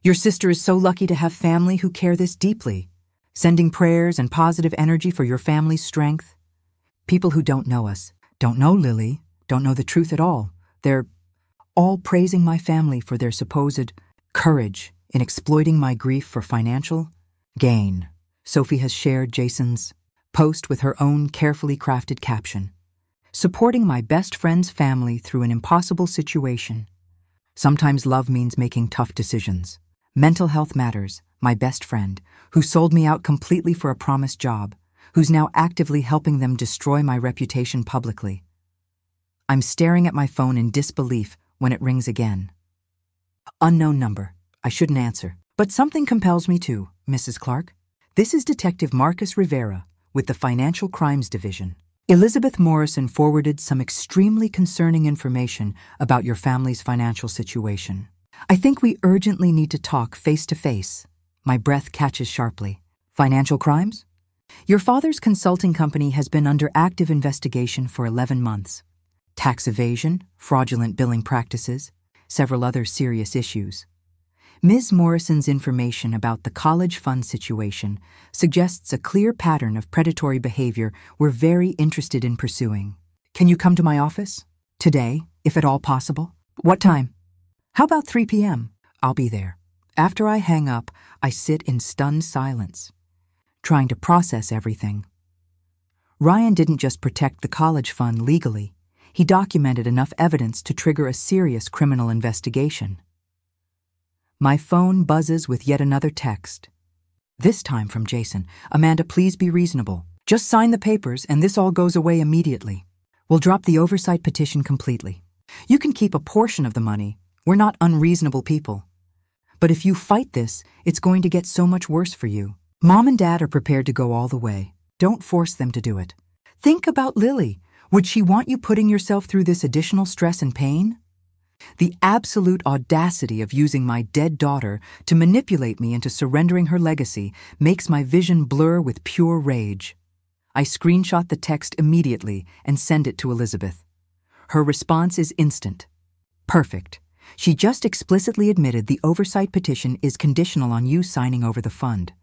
Your sister is so lucky to have family who care this deeply, sending prayers and positive energy for your family's strength. People who don't know us, don't know Lily, don't know the truth at all. They're all praising my family for their supposed courage in exploiting my grief for financial gain. Sophie has shared Jason's post with her own carefully crafted caption, supporting my best friend's family through an impossible situation. Sometimes love means making tough decisions. Mental health matters, my best friend, who sold me out completely for a promised job, who's now actively helping them destroy my reputation publicly. I'm staring at my phone in disbelief when it rings again. Unknown number. I shouldn't answer. But something compels me to, Mrs. Clark. This is Detective Marcus Rivera with the Financial Crimes Division. Elizabeth Morrison forwarded some extremely concerning information about your family's financial situation. I think we urgently need to talk face to face. My breath catches sharply. Financial crimes? Your father's consulting company has been under active investigation for 11 months. Tax evasion, fraudulent billing practices, several other serious issues. Ms. Morrison's information about the college fund situation suggests a clear pattern of predatory behavior we're very interested in pursuing. Can you come to my office? Today, if at all possible? What time? How about 3 p.m.? I'll be there. After I hang up, I sit in stunned silence, trying to process everything. Ryan didn't just protect the college fund legally. He documented enough evidence to trigger a serious criminal investigation. My phone buzzes with yet another text. This time from Jason. Amanda, please be reasonable. Just sign the papers and this all goes away immediately. We'll drop the oversight petition completely. You can keep a portion of the money. We're not unreasonable people. But if you fight this, it's going to get so much worse for you. Mom and Dad are prepared to go all the way. Don't force them to do it. Think about Lily. Would she want you putting yourself through this additional stress and pain? The absolute audacity of using my dead daughter to manipulate me into surrendering her legacy makes my vision blur with pure rage. I screenshot the text immediately and send it to Elizabeth. Her response is instant. Perfect. She just explicitly admitted the oversight petition is conditional on you signing over the fund.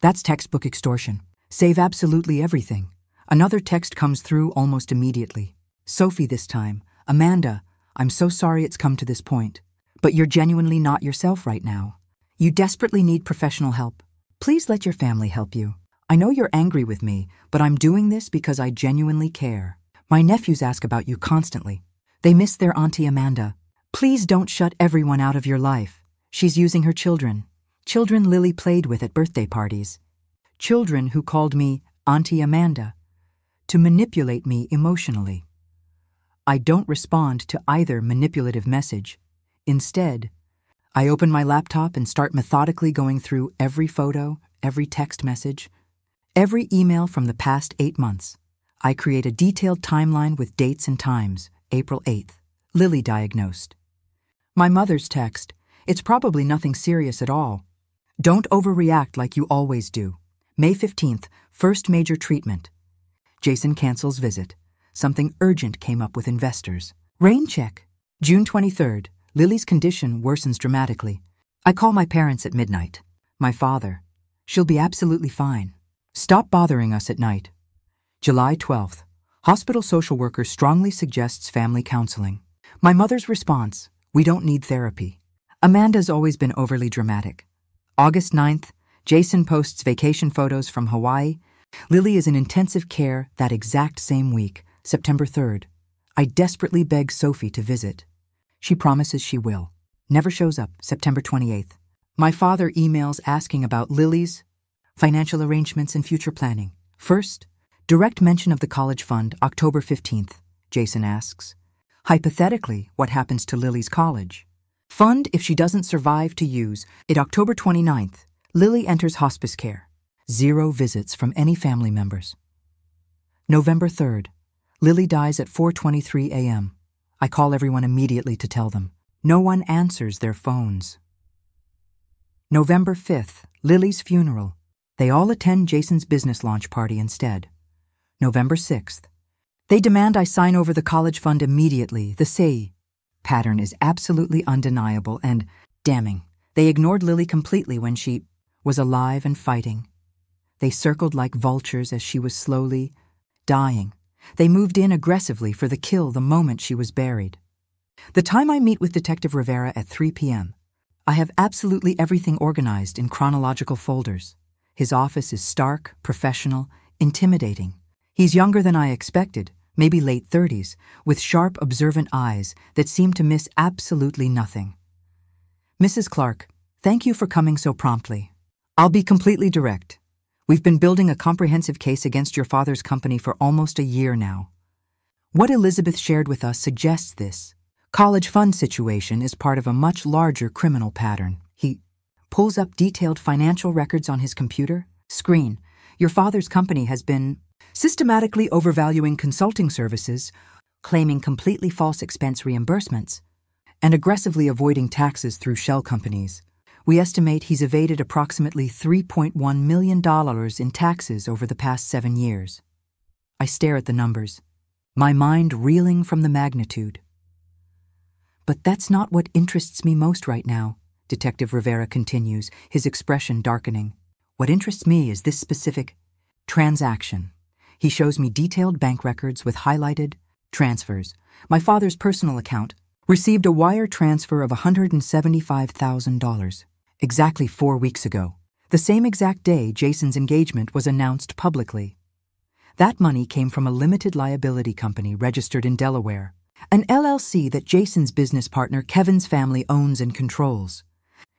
That's textbook extortion. Save absolutely everything. Another text comes through almost immediately. Sophie this time. Amanda, I'm so sorry it's come to this point, but you're genuinely not yourself right now. You desperately need professional help. Please let your family help you. I know you're angry with me, but I'm doing this because I genuinely care. My nephews ask about you constantly. They miss their Auntie Amanda. Please don't shut everyone out of your life. She's using her children. Children Lily played with at birthday parties. Children who called me Auntie Amanda to manipulate me emotionally. I don't respond to either manipulative message. Instead, I open my laptop and start methodically going through every photo, every text message, every email from the past 8 months. I create a detailed timeline with dates and times. April 8th, Lily diagnosed. My mother's text, it's probably nothing serious at all. Don't overreact like you always do. May 15th, first major treatment. Jason cancels visit. Something urgent came up with investors. Rain check. June 23rd, Lily's condition worsens dramatically. I call my parents at midnight. My father. She'll be absolutely fine. Stop bothering us at night. July 12th, hospital social worker strongly suggests family counseling. My mother's response, we don't need therapy. Amanda's always been overly dramatic. August 9th, Jason posts vacation photos from Hawaii. Lily is in intensive care that exact same week. September 3rd, I desperately beg Sophie to visit. She promises she will. Never shows up. September 28th. My father emails asking about Lily's financial arrangements and future planning. First, direct mention of the college fund, October 15th. Jason asks, hypothetically, what happens to Lily's college? Fund if she doesn't survive to use. At October 29th, Lily enters hospice care. 0 visits from any family members. November 3rd. Lily dies at 4:23 a.m. I call everyone immediately to tell them. No one answers their phones. November 5th, Lily's funeral. They all attend Jason's business launch party instead. November 6th. They demand I sign over the college fund immediately. The say pattern is absolutely undeniable and damning. They ignored Lily completely when she was alive and fighting. They circled like vultures as she was slowly dying. They moved in aggressively for the kill the moment she was buried. The time I meet with Detective Rivera at 3 p.m., I have absolutely everything organized in chronological folders. His office is stark, professional, intimidating. He's younger than I expected, maybe late 30s, with sharp, observant eyes that seem to miss absolutely nothing. Mrs. Clark, thank you for coming so promptly. I'll be completely direct. We've been building a comprehensive case against your father's company for almost a year now. What Elizabeth shared with us suggests this college fund situation is part of a much larger criminal pattern. He pulls up detailed financial records on his computer. Screen. Your father's company has been systematically overvaluing consulting services, claiming completely false expense reimbursements, and aggressively avoiding taxes through shell companies. We estimate he's evaded approximately $3.1 million in taxes over the past 7 years. I stare at the numbers, my mind reeling from the magnitude. But that's not what interests me most right now, Detective Rivera continues, his expression darkening. What interests me is this specific transaction. He shows me detailed bank records with highlighted transfers. My father's personal account received a wire transfer of $175,000 exactly 4 weeks ago, the same exact day Jason's engagement was announced publicly. That money came from a limited liability company registered in Delaware, an LLC that Jason's business partner Kevin's family owns and controls.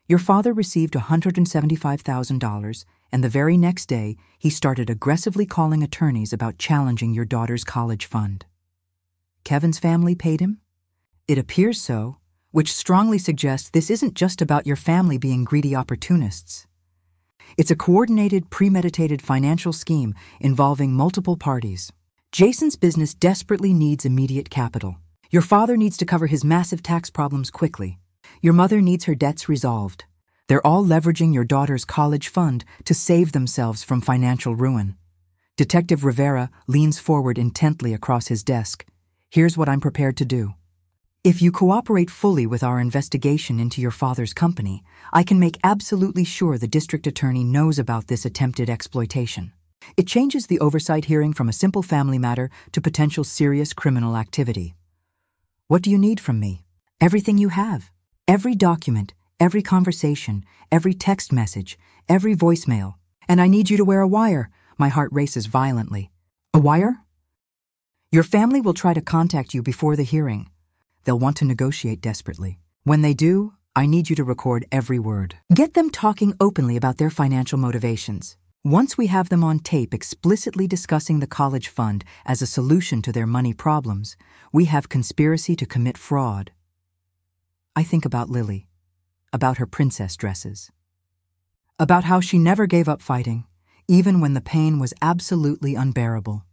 Your father received $175,000, and the very next day, he started aggressively calling attorneys about challenging your daughter's college fund. Kevin's family paid him? It appears so, which strongly suggests this isn't just about your family being greedy opportunists. It's a coordinated, premeditated financial scheme involving multiple parties. Jason's business desperately needs immediate capital. Your father needs to cover his massive tax problems quickly. Your mother needs her debts resolved. They're all leveraging your daughter's college fund to save themselves from financial ruin. Detective Rivera leans forward intently across his desk. Here's what I'm prepared to do. If you cooperate fully with our investigation into your father's company, I can make absolutely sure the district attorney knows about this attempted exploitation. It changes the oversight hearing from a simple family matter to potential serious criminal activity. What do you need from me? Everything you have. Every document, every conversation, every text message, every voicemail. And I need you to wear a wire. My heart races violently. A wire? Your family will try to contact you before the hearing. They'll want to negotiate desperately. When they do, I need you to record every word. Get them talking openly about their financial motivations. Once we have them on tape explicitly discussing the college fund as a solution to their money problems, we have conspiracy to commit fraud. I think about Lily, about her princess dresses, about how she never gave up fighting, even when the pain was absolutely unbearable.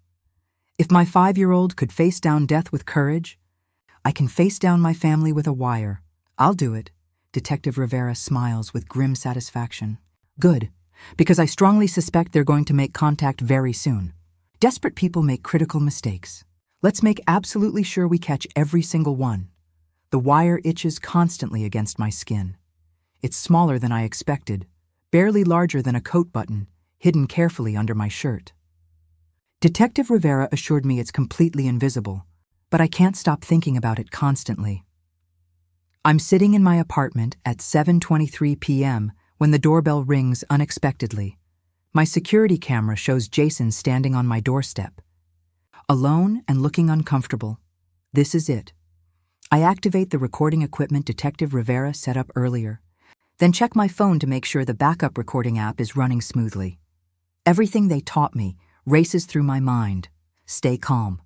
If my 5-year-old could face down death with courage, I can face down my family with a wire. I'll do it. Detective Rivera smiles with grim satisfaction. Good, because I strongly suspect they're going to make contact very soon. Desperate people make critical mistakes. Let's make absolutely sure we catch every single one. The wire itches constantly against my skin. It's smaller than I expected, barely larger than a coat button, hidden carefully under my shirt. Detective Rivera assured me it's completely invisible, but I can't stop thinking about it constantly. I'm sitting in my apartment at 7:23 p.m. when the doorbell rings unexpectedly. My security camera shows Jason standing on my doorstep. Alone and looking uncomfortable. This is it. I activate the recording equipment Detective Rivera set up earlier, then check my phone to make sure the backup recording app is running smoothly. Everything they taught me races through my mind. Stay calm.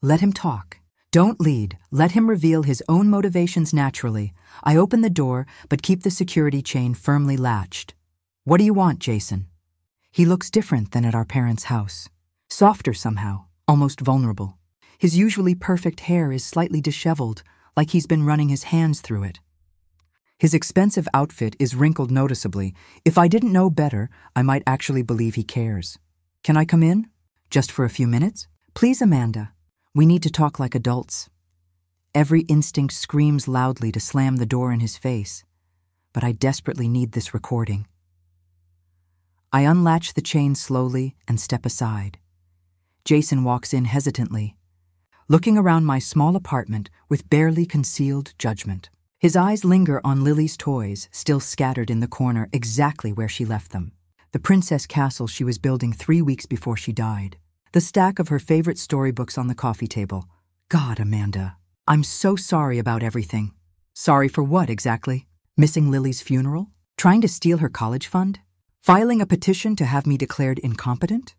Let him talk. Don't lead. Let him reveal his own motivations naturally. I open the door, but keep the security chain firmly latched. What do you want, Jason? He looks different than at our parents' house. Softer somehow, almost vulnerable. His usually perfect hair is slightly disheveled, like he's been running his hands through it. His expensive outfit is wrinkled noticeably. If I didn't know better, I might actually believe he cares. Can I come in? Just for a few minutes? Please, Amanda. We need to talk like adults. Every instinct screams loudly to slam the door in his face, but I desperately need this recording. I unlatch the chain slowly and step aside. Jason walks in hesitantly, looking around my small apartment with barely concealed judgment. His eyes linger on Lily's toys, still scattered in the corner exactly where she left them. The princess castle she was building 3 weeks before she died. The stack of her favorite storybooks on the coffee table. God, Amanda, I'm so sorry about everything. Sorry for what, exactly? Missing Lily's funeral? Trying to steal her college fund? Filing a petition to have me declared incompetent?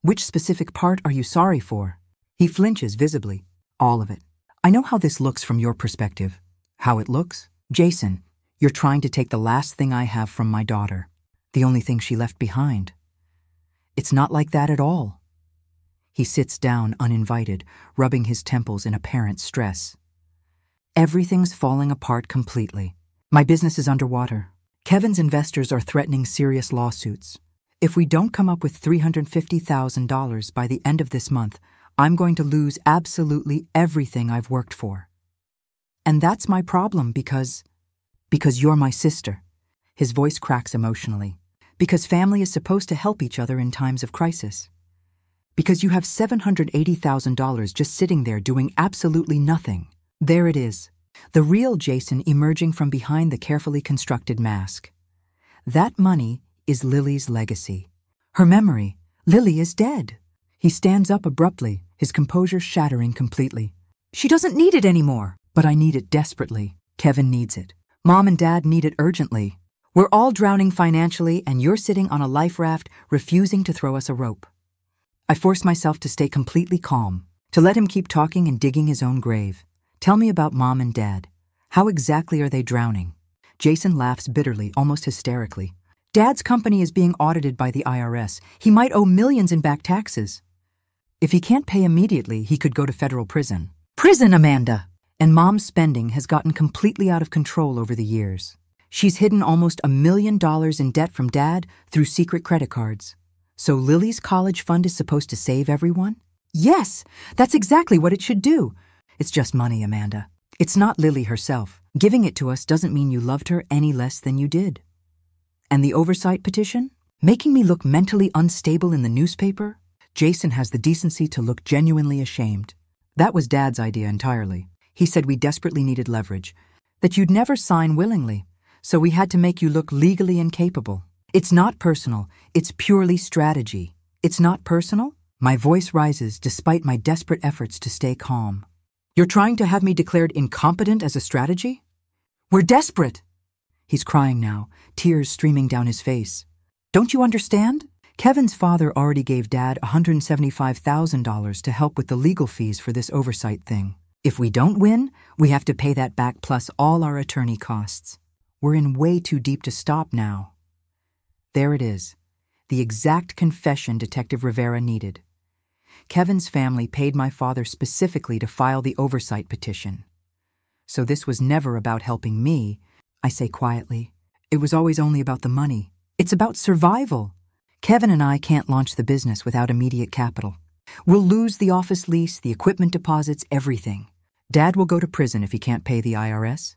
Which specific part are you sorry for? He flinches visibly. All of it. I know how this looks from your perspective. How it looks? Jason, you're trying to take the last thing I have from my daughter. The only thing she left behind. It's not like that at all. He sits down uninvited, rubbing his temples in apparent stress. Everything's falling apart completely. My business is underwater. Kevin's investors are threatening serious lawsuits. If we don't come up with $350,000 by the end of this month, I'm going to lose absolutely everything I've worked for. And that's my problem because you're my sister. His voice cracks emotionally. Because family is supposed to help each other in times of crisis. Because you have $780,000 just sitting there doing absolutely nothing. There it is. The real Jason emerging from behind the carefully constructed mask. That money is Lily's legacy. Her memory. Lily is dead. He stands up abruptly, his composure shattering completely. She doesn't need it anymore. But I need it desperately. Kevin needs it. Mom and Dad need it urgently. We're all drowning financially, and you're sitting on a life raft, refusing to throw us a rope. I force myself to stay completely calm, to let him keep talking and digging his own grave. Tell me about Mom and Dad. How exactly are they drowning? Jason laughs bitterly, almost hysterically. Dad's company is being audited by the IRS. He might owe millions in back taxes. If he can't pay immediately, he could go to federal prison. Prison, Amanda! And Mom's spending has gotten completely out of control over the years. She's hidden almost $1 million in debt from Dad through secret credit cards. So Lily's college fund is supposed to save everyone? Yes, that's exactly what it should do. It's just money, Amanda. It's not Lily herself. Giving it to us doesn't mean you loved her any less than you did. And the oversight petition? Making me look mentally unstable in the newspaper? Jason has the decency to look genuinely ashamed. That was Dad's idea entirely. He said we desperately needed leverage, that you'd never sign willingly, so we had to make you look legally incapable. It's not personal, it's purely strategy. It's not personal? My voice rises despite my desperate efforts to stay calm. You're trying to have me declared incompetent as a strategy? We're desperate! He's crying now, tears streaming down his face. Don't you understand? Kevin's father already gave Dad $175,000 to help with the legal fees for this oversight thing. If we don't win, we have to pay that back plus all our attorney costs. We're in way too deep to stop now. There it is, the exact confession Detective Rivera needed. Kevin's family paid my father specifically to file the oversight petition. So this was never about helping me, I say quietly. It was always only about the money. It's about survival. Kevin and I can't launch the business without immediate capital. We'll lose the office lease, the equipment deposits, everything. Dad will go to prison if he can't pay the IRS.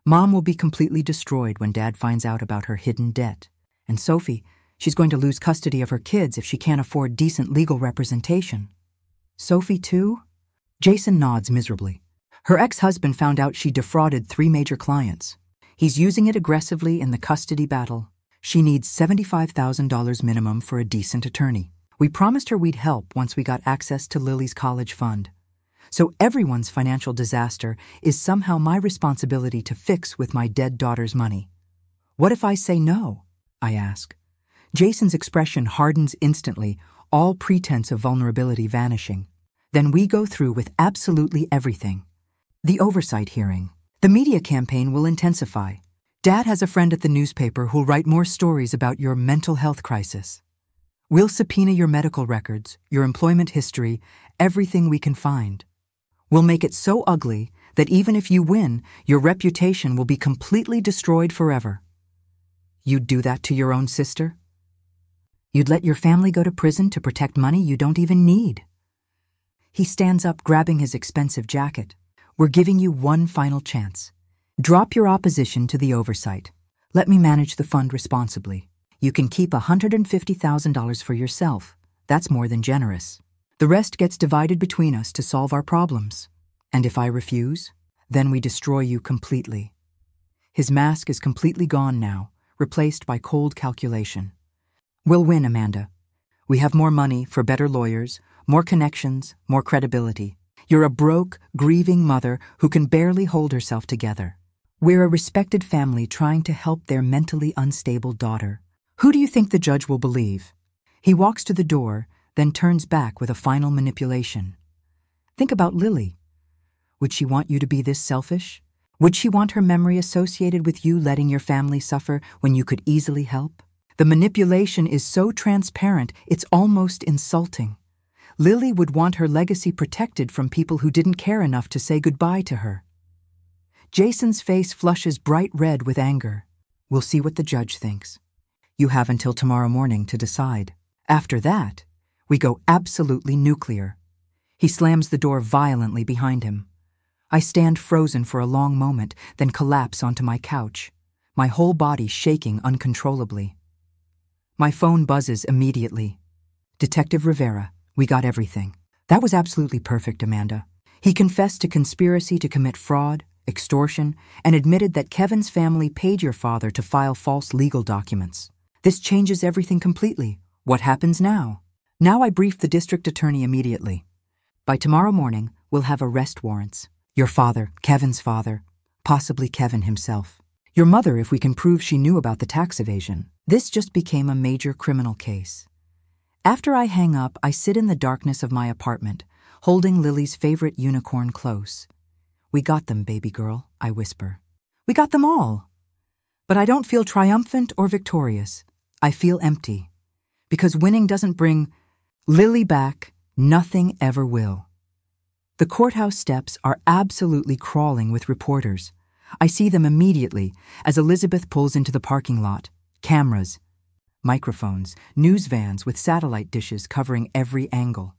Mom will be completely destroyed when Dad finds out about her hidden debt. And Sophie, she's going to lose custody of her kids if she can't afford decent legal representation. Sophie too? Jason nods miserably. Her ex-husband found out she defrauded 3 major clients. He's using it aggressively in the custody battle. She needs $75,000 minimum for a decent attorney. We promised her we'd help once we got access to Lily's college fund. So everyone's financial disaster is somehow my responsibility to fix with my dead daughter's money. What if I say no? I ask. Jason's expression hardens instantly, all pretense of vulnerability vanishing. Then we go through with absolutely everything. The oversight hearing. The media campaign will intensify. Dad has a friend at the newspaper who'll write more stories about your mental health crisis. We'll subpoena your medical records, your employment history, everything we can find. We'll make it so ugly that even if you win, your reputation will be completely destroyed forever. You'd do that to your own sister? You'd let your family go to prison to protect money you don't even need. He stands up, grabbing his expensive jacket. We're giving you one final chance. Drop your opposition to the oversight. Let me manage the fund responsibly. You can keep $150,000 for yourself. That's more than generous. The rest gets divided between us to solve our problems. And if I refuse, then we destroy you completely. His mask is completely gone now, replaced by cold calculation. We'll win, Amanda. We have more money for better lawyers, more connections, more credibility. You're a broke, grieving mother who can barely hold herself together. We're a respected family trying to help their mentally unstable daughter. Who do you think the judge will believe? He walks to the door, then turns back with a final manipulation. Think about Lily. Would she want you to be this selfish? Would she want her memory associated with you letting your family suffer when you could easily help? The manipulation is so transparent, it's almost insulting. Lily would want her legacy protected from people who didn't care enough to say goodbye to her. Jason's face flushes bright red with anger. We'll see what the judge thinks. You have until tomorrow morning to decide. After that, we go absolutely nuclear. He slams the door violently behind him. I stand frozen for a long moment, then collapse onto my couch, my whole body shaking uncontrollably. My phone buzzes immediately. Detective Rivera, we got everything. That was absolutely perfect, Amanda. He confessed to conspiracy to commit fraud, extortion, and admitted that Kevin's family paid your father to file false legal documents. This changes everything completely. What happens now? Now I briefed the district attorney immediately. By tomorrow morning, we'll have arrest warrants. Your father, Kevin's father, possibly Kevin himself. Your mother, if we can prove she knew about the tax evasion. This just became a major criminal case. After I hang up, I sit in the darkness of my apartment, holding Lily's favorite unicorn close. We got them, baby girl, I whisper. We got them all. But I don't feel triumphant or victorious. I feel empty. Because winning doesn't bring Lily back, nothing ever will. The courthouse steps are absolutely crawling with reporters. I see them immediately as Elizabeth pulls into the parking lot. Cameras, microphones, news vans with satellite dishes covering every angle.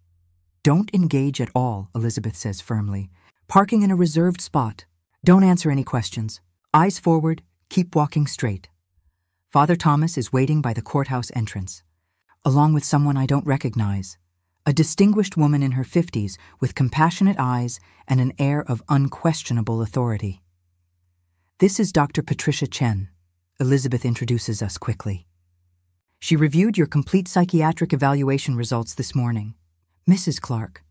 Don't engage at all, Elizabeth says firmly. Parking in a reserved spot. Don't answer any questions. Eyes forward, keep walking straight. Father Thomas is waiting by the courthouse entrance, along with someone I don't recognize. A distinguished woman in her 50s with compassionate eyes and an air of unquestionable authority. This is Dr. Patricia Chen. Elizabeth introduces us quickly. She reviewed your complete psychiatric evaluation results this morning. Mrs. Clark,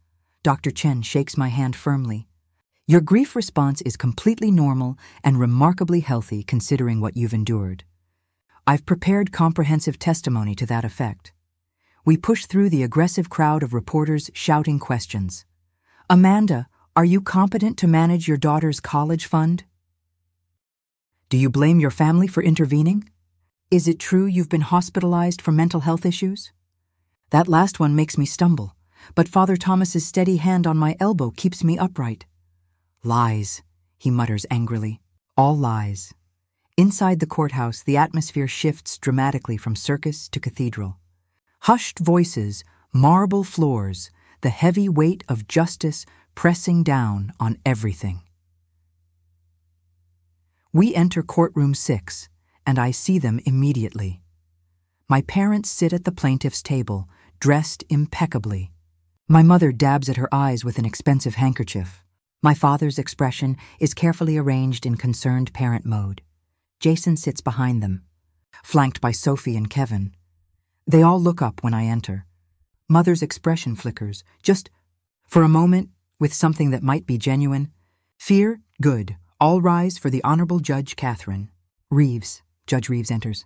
Dr. Chen shakes my hand firmly. Your grief response is completely normal and remarkably healthy considering what you've endured. I've prepared comprehensive testimony to that effect. We push through the aggressive crowd of reporters shouting questions. Amanda, are you competent to manage your daughter's college fund? Do you blame your family for intervening? Is it true you've been hospitalized for mental health issues? That last one makes me stumble, but Father Thomas's steady hand on my elbow keeps me upright. Lies, he mutters angrily. All lies. Inside the courthouse, the atmosphere shifts dramatically from circus to cathedral. Hushed voices, marble floors, the heavy weight of justice pressing down on everything. We enter courtroom 6, and I see them immediately. My parents sit at the plaintiff's table, dressed impeccably. My mother dabs at her eyes with an expensive handkerchief. My father's expression is carefully arranged in concerned parent mode. Jason sits behind them, flanked by Sophie and Kevin. They all look up when I enter. Mother's expression flickers, just for a moment, with something that might be genuine. Fear, good. All rise for the Honorable Judge Catherine. Reeves. Judge Reeves enters.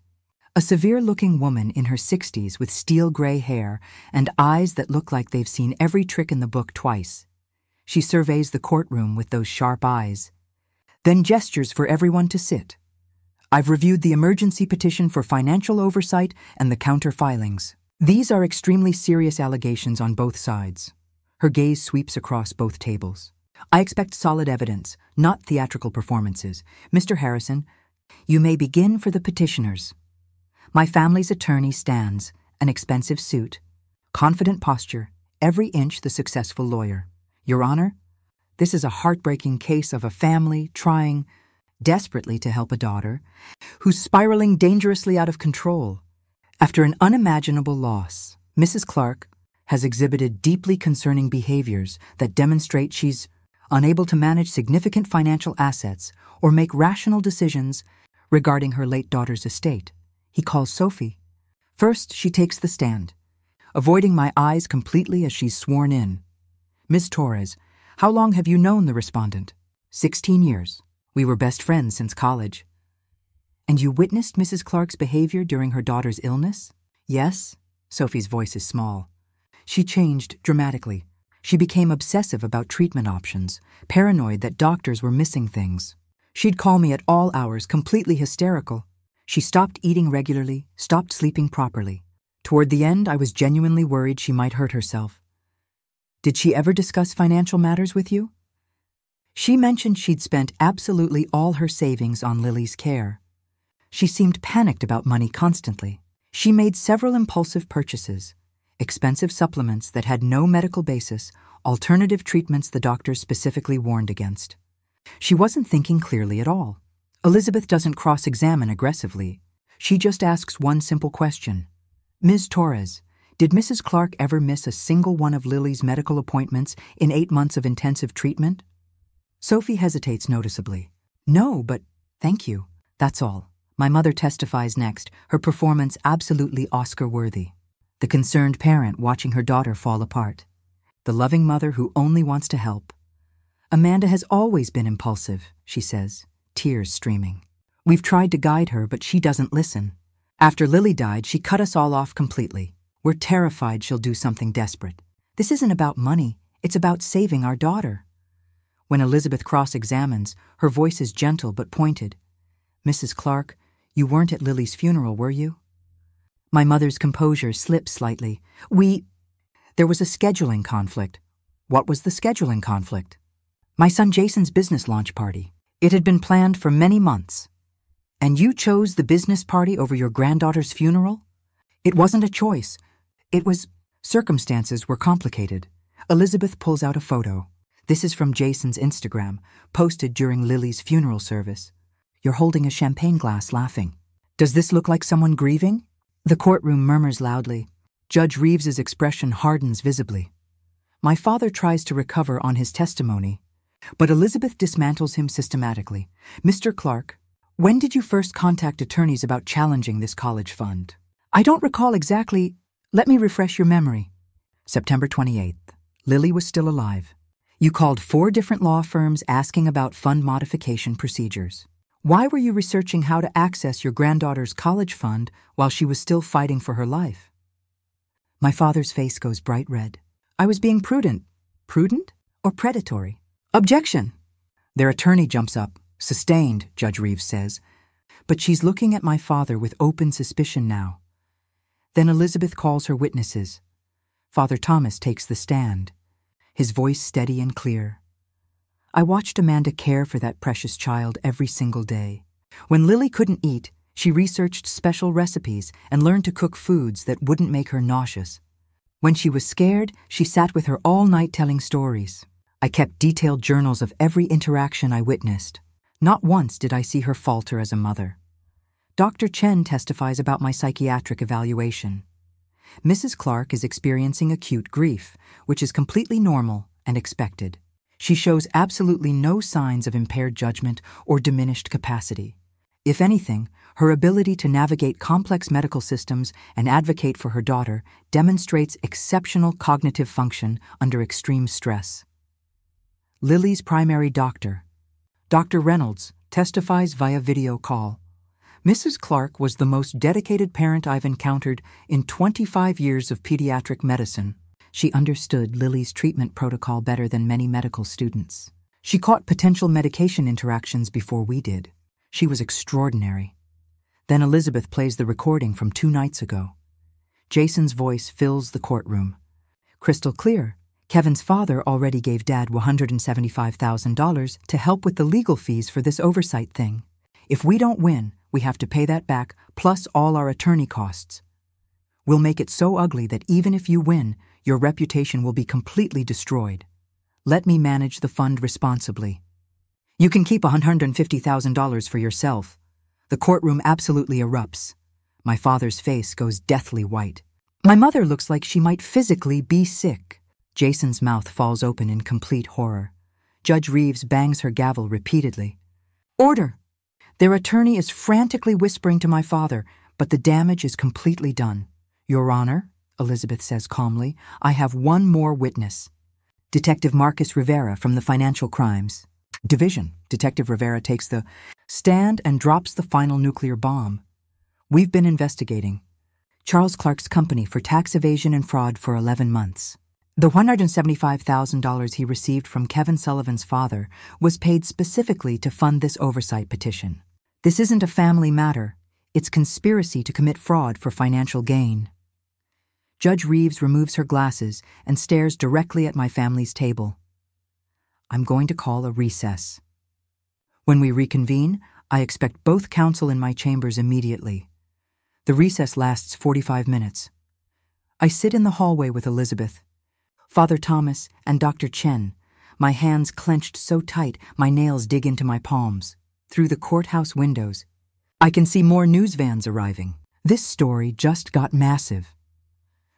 A severe-looking woman in her 60s with steel gray hair and eyes that look like they've seen every trick in the book twice. She surveys the courtroom with those sharp eyes, then gestures for everyone to sit. I've reviewed the emergency petition for financial oversight and the counter filings. These are extremely serious allegations on both sides. Her gaze sweeps across both tables. I expect solid evidence, not theatrical performances. Mr. Harrison, you may begin for the petitioners. My family's attorney stands, an expensive suit, confident posture, every inch the successful lawyer. Your Honor, this is a heartbreaking case of a family trying desperately to help a daughter who's spiraling dangerously out of control. After an unimaginable loss, Mrs. Clark has exhibited deeply concerning behaviors that demonstrate she's unable to manage significant financial assets or make rational decisions regarding her late daughter's estate. He calls Sophie. First, she takes the stand, avoiding my eyes completely as she's sworn in. Ms. Torres, how long have you known the respondent? 16 years. We were best friends since college. And you witnessed Mrs. Clark's behavior during her daughter's illness? Yes. Sophie's voice is small. She changed dramatically. She became obsessive about treatment options, paranoid that doctors were missing things. She'd call me at all hours, completely hysterical. She stopped eating regularly, stopped sleeping properly. Toward the end, I was genuinely worried she might hurt herself. Did she ever discuss financial matters with you? She mentioned she'd spent absolutely all her savings on Lily's care. She seemed panicked about money constantly. She made several impulsive purchases, expensive supplements that had no medical basis, alternative treatments the doctors specifically warned against. She wasn't thinking clearly at all. Elizabeth doesn't cross-examine aggressively. She just asks one simple question. Ms. Torres, did Mrs. Clark ever miss a single one of Lily's medical appointments in 8 months of intensive treatment? Sophie hesitates noticeably. No, but thank you. That's all. My mother testifies next, her performance absolutely Oscar-worthy. The concerned parent watching her daughter fall apart. The loving mother who only wants to help. Amanda has always been impulsive, she says, tears streaming. We've tried to guide her, but she doesn't listen. After Lily died, she cut us all off completely. We're terrified she'll do something desperate. This isn't about money, it's about saving our daughter. When Elizabeth cross-examines, her voice is gentle but pointed. Mrs. Clark, you weren't at Lily's funeral, were you? My mother's composure slips slightly. There was a scheduling conflict. What was the scheduling conflict? My son Jason's business launch party. It had been planned for many months. And you chose the business party over your granddaughter's funeral? It wasn't a choice. Circumstances were complicated. Elizabeth pulls out a photo. This is from Jason's Instagram, posted during Lily's funeral service. You're holding a champagne glass, laughing. Does this look like someone grieving? The courtroom murmurs loudly. Judge Reeves's expression hardens visibly. My father tries to recover on his testimony, but Elizabeth dismantles him systematically. Mr. Clark, when did you first contact attorneys about challenging this college fund? I don't recall exactly. Let me refresh your memory. September 28th. Lily was still alive. You called 4 different law firms asking about fund modification procedures. Why were you researching how to access your granddaughter's college fund while she was still fighting for her life? My father's face goes bright red. I was being prudent. Prudent or predatory? Objection! Their attorney jumps up. Sustained, Judge Reeves says. But she's looking at my father with open suspicion now. Then Elizabeth calls her witnesses. Father Thomas takes the stand, his voice steady and clear. I watched Amanda care for that precious child every single day. When Lily couldn't eat, she researched special recipes and learned to cook foods that wouldn't make her nauseous. When she was scared, she sat with her all night telling stories. I kept detailed journals of every interaction I witnessed. Not once did I see her falter as a mother. Dr. Chen testifies about my psychiatric evaluation. Mrs. Clark is experiencing acute grief, which is completely normal and expected. She shows absolutely no signs of impaired judgment or diminished capacity. If anything, her ability to navigate complex medical systems and advocate for her daughter demonstrates exceptional cognitive function under extreme stress. Lily's primary doctor, Dr. Reynolds, testifies via video call. Mrs. Clark was the most dedicated parent I've encountered in 25 years of pediatric medicine. She understood Lily's treatment protocol better than many medical students. She caught potential medication interactions before we did. She was extraordinary. Then Elizabeth plays the recording from 2 nights ago. Jason's voice fills the courtroom. Crystal clear, Kevin's father already gave Dad $175,000 to help with the legal fees for this oversight thing. If we don't win, we have to pay that back, plus all our attorney costs. We'll make it so ugly that even if you win, your reputation will be completely destroyed. Let me manage the fund responsibly. You can keep $150,000 for yourself. The courtroom absolutely erupts. My father's face goes deathly white. My mother looks like she might physically be sick. Jason's mouth falls open in complete horror. Judge Reeves bangs her gavel repeatedly. Order! Their attorney is frantically whispering to my father, but the damage is completely done. Your Honor, Elizabeth says calmly, I have one more witness. Detective Marcus Rivera from the Financial Crimes Division. Detective Rivera takes the stand and drops the final nuclear bomb. We've been investigating Charles Clark's company for tax evasion and fraud for 11 months. The $175,000 he received from Kevin Sullivan's father was paid specifically to fund this oversight petition. This isn't a family matter. It's conspiracy to commit fraud for financial gain. Judge Reeves removes her glasses and stares directly at my family's table. I'm going to call a recess. When we reconvene, I expect both counsel in my chambers immediately. The recess lasts 45 minutes. I sit in the hallway with Elizabeth, Father Thomas, and Dr. Chen, my hands clenched so tight my nails dig into my palms. Through the courthouse windows, I can see more news vans arriving. This story just got massive.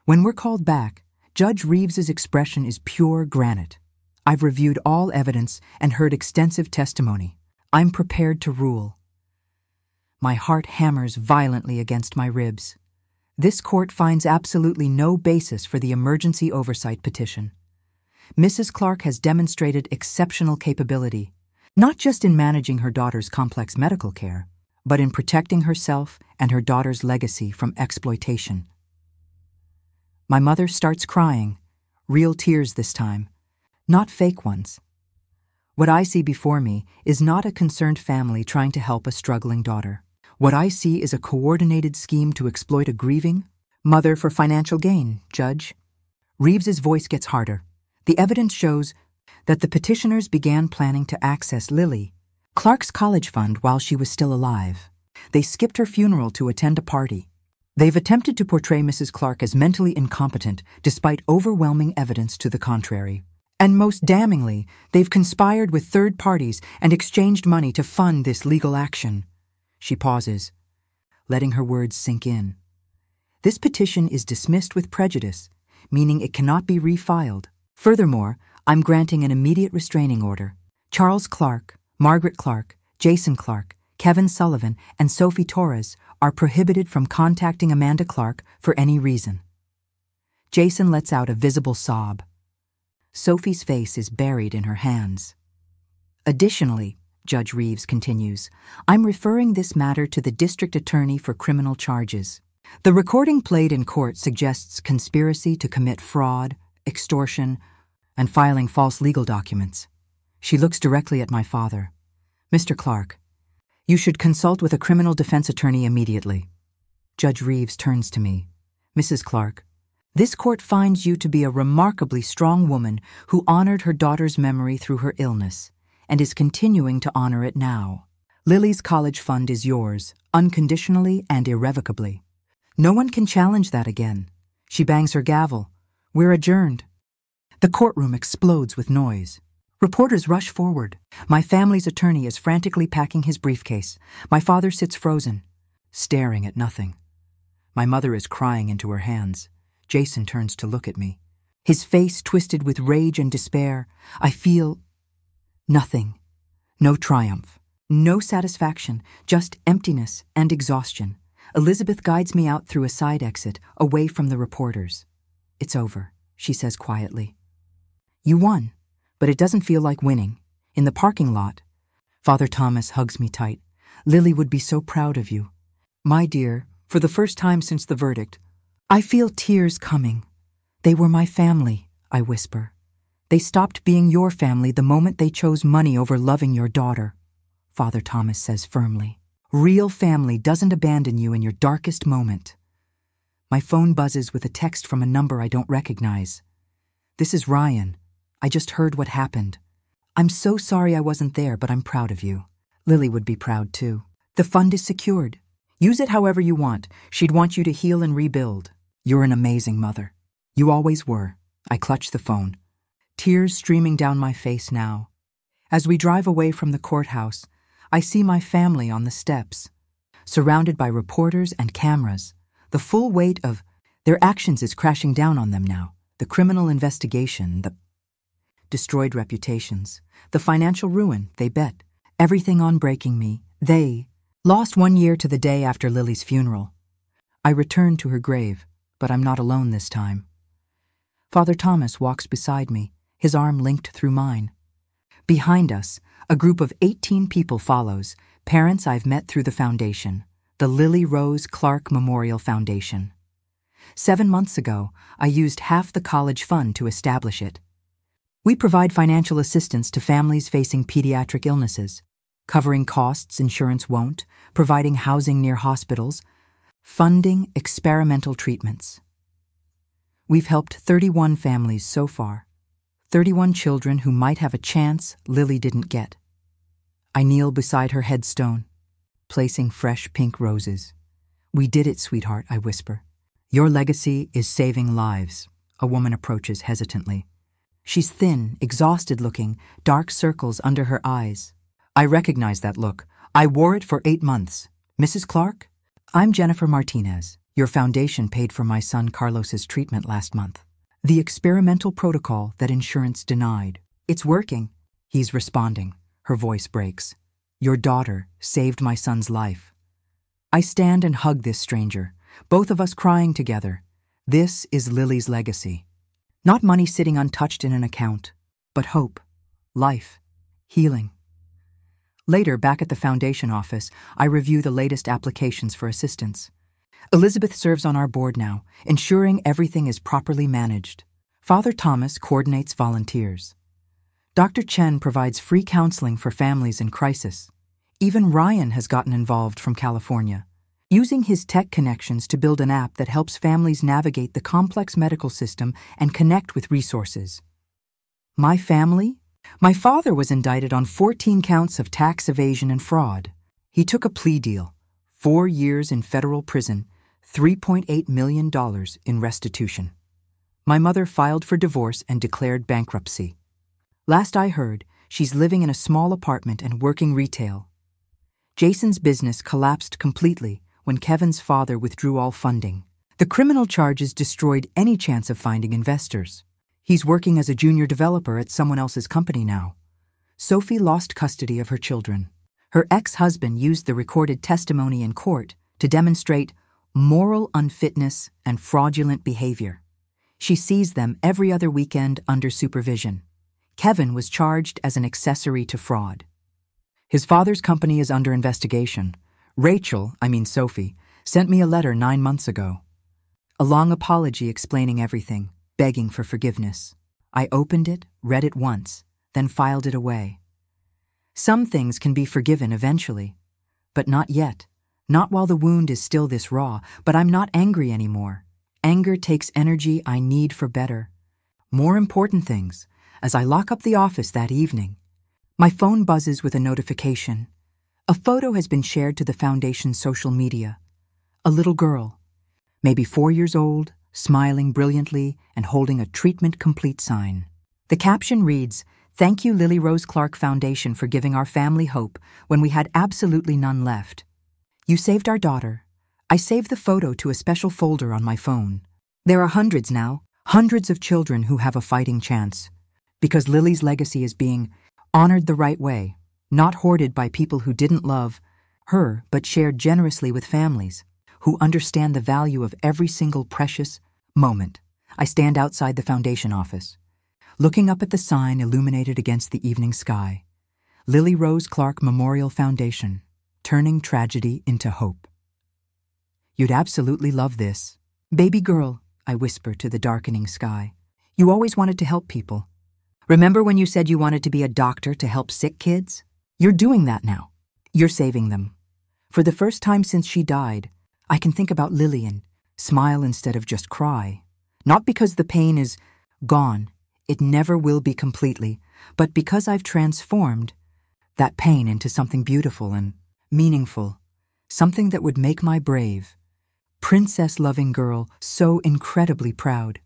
When we're called back, Judge Reeves's expression is pure granite. I've reviewed all evidence and heard extensive testimony. I'm prepared to rule. My heart hammers violently against my ribs. This court finds absolutely no basis for the emergency oversight petition. Mrs. Clark has demonstrated exceptional capability, not just in managing her daughter's complex medical care, but in protecting herself and her daughter's legacy from exploitation. My mother starts crying, real tears this time, not fake ones. What I see before me is not a concerned family trying to help a struggling daughter. What I see is a coordinated scheme to exploit a grieving mother for financial gain, Judge. Reeves's voice gets harder. The evidence shows that the petitioners began planning to access Lily, Clark's college fund, while she was still alive. They skipped her funeral to attend a party. They've attempted to portray Mrs. Clark as mentally incompetent despite overwhelming evidence to the contrary. And most damningly, they've conspired with third parties and exchanged money to fund this legal action. She pauses, letting her words sink in. This petition is dismissed with prejudice, meaning it cannot be refiled. Furthermore, I'm granting an immediate restraining order. Charles Clark, Margaret Clark, Jason Clark, Kevin Sullivan, and Sophie Torres are prohibited from contacting Amanda Clark for any reason. Jason lets out a visible sob. Sophie's face is buried in her hands. Additionally, Judge Reeves continues, I'm referring this matter to the district attorney for criminal charges. The recording played in court suggests conspiracy to commit fraud, extortion, and filing false legal documents. She looks directly at my father. Mr. Clark, you should consult with a criminal defense attorney immediately. Judge Reeves turns to me. Mrs. Clark, this court finds you to be a remarkably strong woman who honored her daughter's memory through her illness and is continuing to honor it now. Lily's college fund is yours, unconditionally and irrevocably. No one can challenge that again. She bangs her gavel. We're adjourned. The courtroom explodes with noise. Reporters rush forward. My family's attorney is frantically packing his briefcase. My father sits frozen, staring at nothing. My mother is crying into her hands. Jason turns to look at me. His face twisted with rage and despair. I feel nothing. No triumph. No satisfaction. Just emptiness and exhaustion. Elizabeth guides me out through a side exit, away from the reporters. It's over, she says quietly. You won, but it doesn't feel like winning. In the parking lot, Father Thomas hugs me tight. Lily would be so proud of you. My dear, for the first time since the verdict, I feel tears coming. They were my family, I whisper. They stopped being your family the moment they chose money over loving your daughter, Father Thomas says firmly. Real family doesn't abandon you in your darkest moment. My phone buzzes with a text from a number I don't recognize. This is Ryan. I just heard what happened. I'm so sorry I wasn't there, but I'm proud of you. Lily would be proud too. The fund is secured. Use it however you want. She'd want you to heal and rebuild. You're an amazing mother. You always were. I clutch the phone. Tears streaming down my face now. As we drive away from the courthouse, I see my family on the steps, surrounded by reporters and cameras. The full weight of their actions is crashing down on them now. The criminal investigation, the destroyed reputations, the financial ruin, they bet. Everything on breaking me. They lost 1 year to the day after Lily's funeral. I return to her grave, but I'm not alone this time. Father Thomas walks beside me, his arm linked through mine. Behind us, a group of 18 people follows, parents I've met through the foundation, the Lily Rose Clark Memorial Foundation. 7 months ago, I used half the college fund to establish it. We provide financial assistance to families facing pediatric illnesses, covering costs insurance won't, providing housing near hospitals, funding experimental treatments. We've helped 31 families so far, 31 children who might have a chance Lily didn't get. I kneel beside her headstone, placing fresh pink roses. We did it, sweetheart, I whisper. Your legacy is saving lives. A woman approaches hesitantly. She's thin, exhausted looking, dark circles under her eyes. I recognize that look. I wore it for 8 months. Mrs. Clark? I'm Jennifer Martinez. Your foundation paid for my son Carlos's treatment last month. The experimental protocol that insurance denied. It's working. He's responding. Her voice breaks. Your daughter saved my son's life. I stand and hug this stranger, both of us crying together. This is Lily's legacy. Not money sitting untouched in an account, but hope, life, healing. Later, back at the foundation office, I review the latest applications for assistance. Elizabeth serves on our board now, ensuring everything is properly managed. Father Thomas coordinates volunteers. Dr. Chen provides free counseling for families in crisis. Even Ryan has gotten involved from California, using his tech connections to build an app that helps families navigate the complex medical system and connect with resources. My family? My father was indicted on 14 counts of tax evasion and fraud. He took a plea deal, 4 years in federal prison, $3.8 million in restitution. My mother filed for divorce and declared bankruptcy. Last I heard, she's living in a small apartment and working retail. Jason's business collapsed completely when Kevin's father withdrew all funding. The criminal charges destroyed any chance of finding investors. He's working as a junior developer at someone else's company now. Sophie lost custody of her children. Her ex-husband used the recorded testimony in court to demonstrate moral unfitness and fraudulent behavior. She sees them every other weekend under supervision. Kevin was charged as an accessory to fraud. His father's company is under investigation. Sophie, sent me a letter 9 months ago. A long apology explaining everything, begging for forgiveness. I opened it, read it once, then filed it away. Some things can be forgiven eventually, but not yet. Not while the wound is still this raw, but I'm not angry anymore. Anger takes energy I need for better. More important things, as I lock up the office that evening, my phone buzzes with a notification. A photo has been shared to the foundation's social media. A little girl, maybe 4 years old, smiling brilliantly and holding a treatment complete sign. The caption reads, "Thank you Lily Rose Clark Foundation for giving our family hope when we had absolutely none left. You saved our daughter." I saved the photo to a special folder on my phone. There are hundreds now, hundreds of children who have a fighting chance. Because Lily's legacy is being honored the right way, not hoarded by people who didn't love her but shared generously with families who understand the value of every single precious moment. I stand outside the foundation office, looking up at the sign illuminated against the evening sky. Lily Rose Clark Memorial Foundation, turning tragedy into hope. You'd absolutely love this. Baby girl, I whisper to the darkening sky. You always wanted to help people. Remember when you said you wanted to be a doctor to help sick kids? You're doing that now. You're saving them. For the first time since she died, I can think about Lily and smile instead of just cry. Not because the pain is gone, it never will be completely, but because I've transformed that pain into something beautiful and meaningful, something that would make my brave, princess-loving girl so incredibly proud.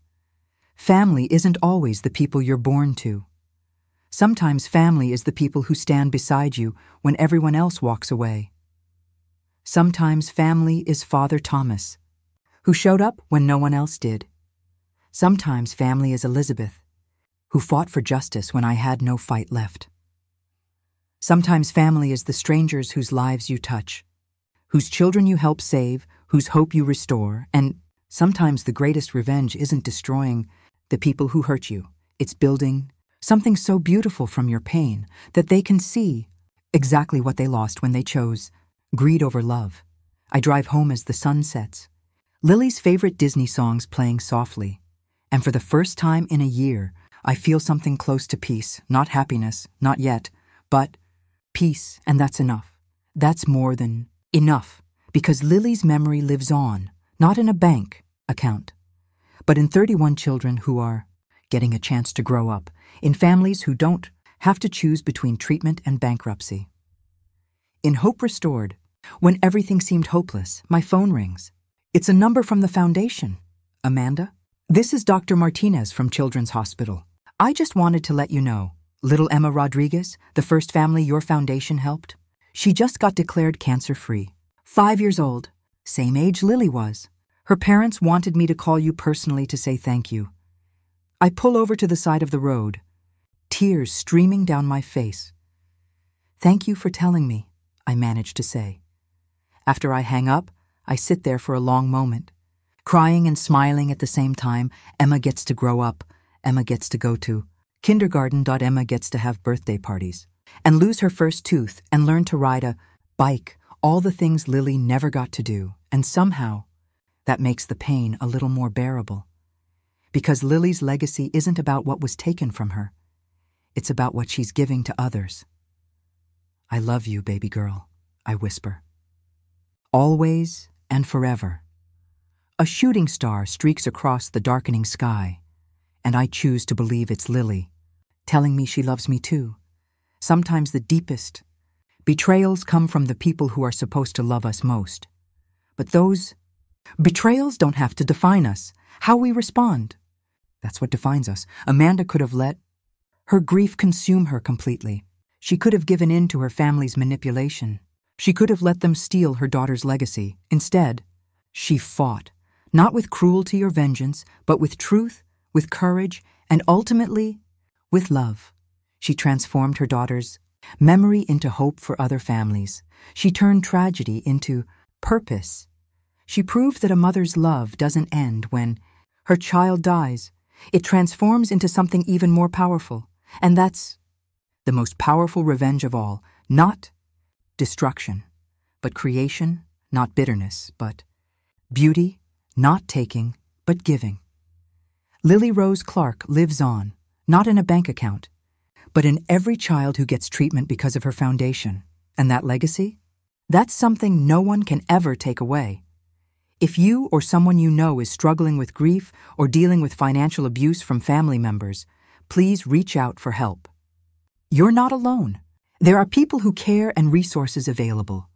Family isn't always the people you're born to. Sometimes family is the people who stand beside you when everyone else walks away. Sometimes family is Father Thomas, who showed up when no one else did. Sometimes family is Elizabeth, who fought for justice when I had no fight left. Sometimes family is the strangers whose lives you touch, whose children you help save, whose hope you restore, and sometimes the greatest revenge isn't destroying the people who hurt you. It's building something so beautiful from your pain that they can see exactly what they lost when they chose greed over love. I drive home as the sun sets, Lily's favorite Disney songs playing softly, and for the first time in a year, I feel something close to peace, not happiness, not yet, but peace, and that's enough. That's more than enough, because Lily's memory lives on, not in a bank account, but in 31 children who are getting a chance to grow up, in families who don't have to choose between treatment and bankruptcy. In Hope Restored, when everything seemed hopeless, my phone rings. It's a number from the foundation. Amanda? This is Dr. Martinez from Children's Hospital. I just wanted to let you know, little Emma Rodriguez, the first family your foundation helped, she just got declared cancer-free. 5 years old, same age Lily was. Her parents wanted me to call you personally to say thank you. I pull over to the side of the road, tears streaming down my face. Thank you for telling me, I manage to say. After I hang up, I sit there for a long moment. Crying and smiling at the same time. Emma gets to grow up. Emma gets to go to kindergarten. Emma gets to have birthday parties and lose her first tooth and learn to ride a bike, all the things Lily never got to do. And somehow, that makes the pain a little more bearable. Because Lily's legacy isn't about what was taken from her. It's about what she's giving to others. I love you, baby girl, I whisper. Always and forever. A shooting star streaks across the darkening sky, and I choose to believe it's Lily, telling me she loves me too. Sometimes the deepest betrayals come from the people who are supposed to love us most. But those betrayals don't have to define us. How we respond, that's what defines us. Amanda could have let her grief consume her completely. She could have given in to her family's manipulation. She could have let them steal her daughter's legacy. Instead, she fought, not with cruelty or vengeance, but with truth, with courage, and ultimately, with love. She transformed her daughter's memory into hope for other families. She turned tragedy into purpose. She proved that a mother's love doesn't end when her child dies. It transforms into something even more powerful. And that's the most powerful revenge of all. Not destruction, but creation, not bitterness, but beauty, not taking, but giving. Lily Rose Clark lives on, not in a bank account, but in every child who gets treatment because of her foundation. And that legacy? That's something no one can ever take away. If you or someone you know is struggling with grief or dealing with financial abuse from family members, please reach out for help. You're not alone. There are people who care and resources available.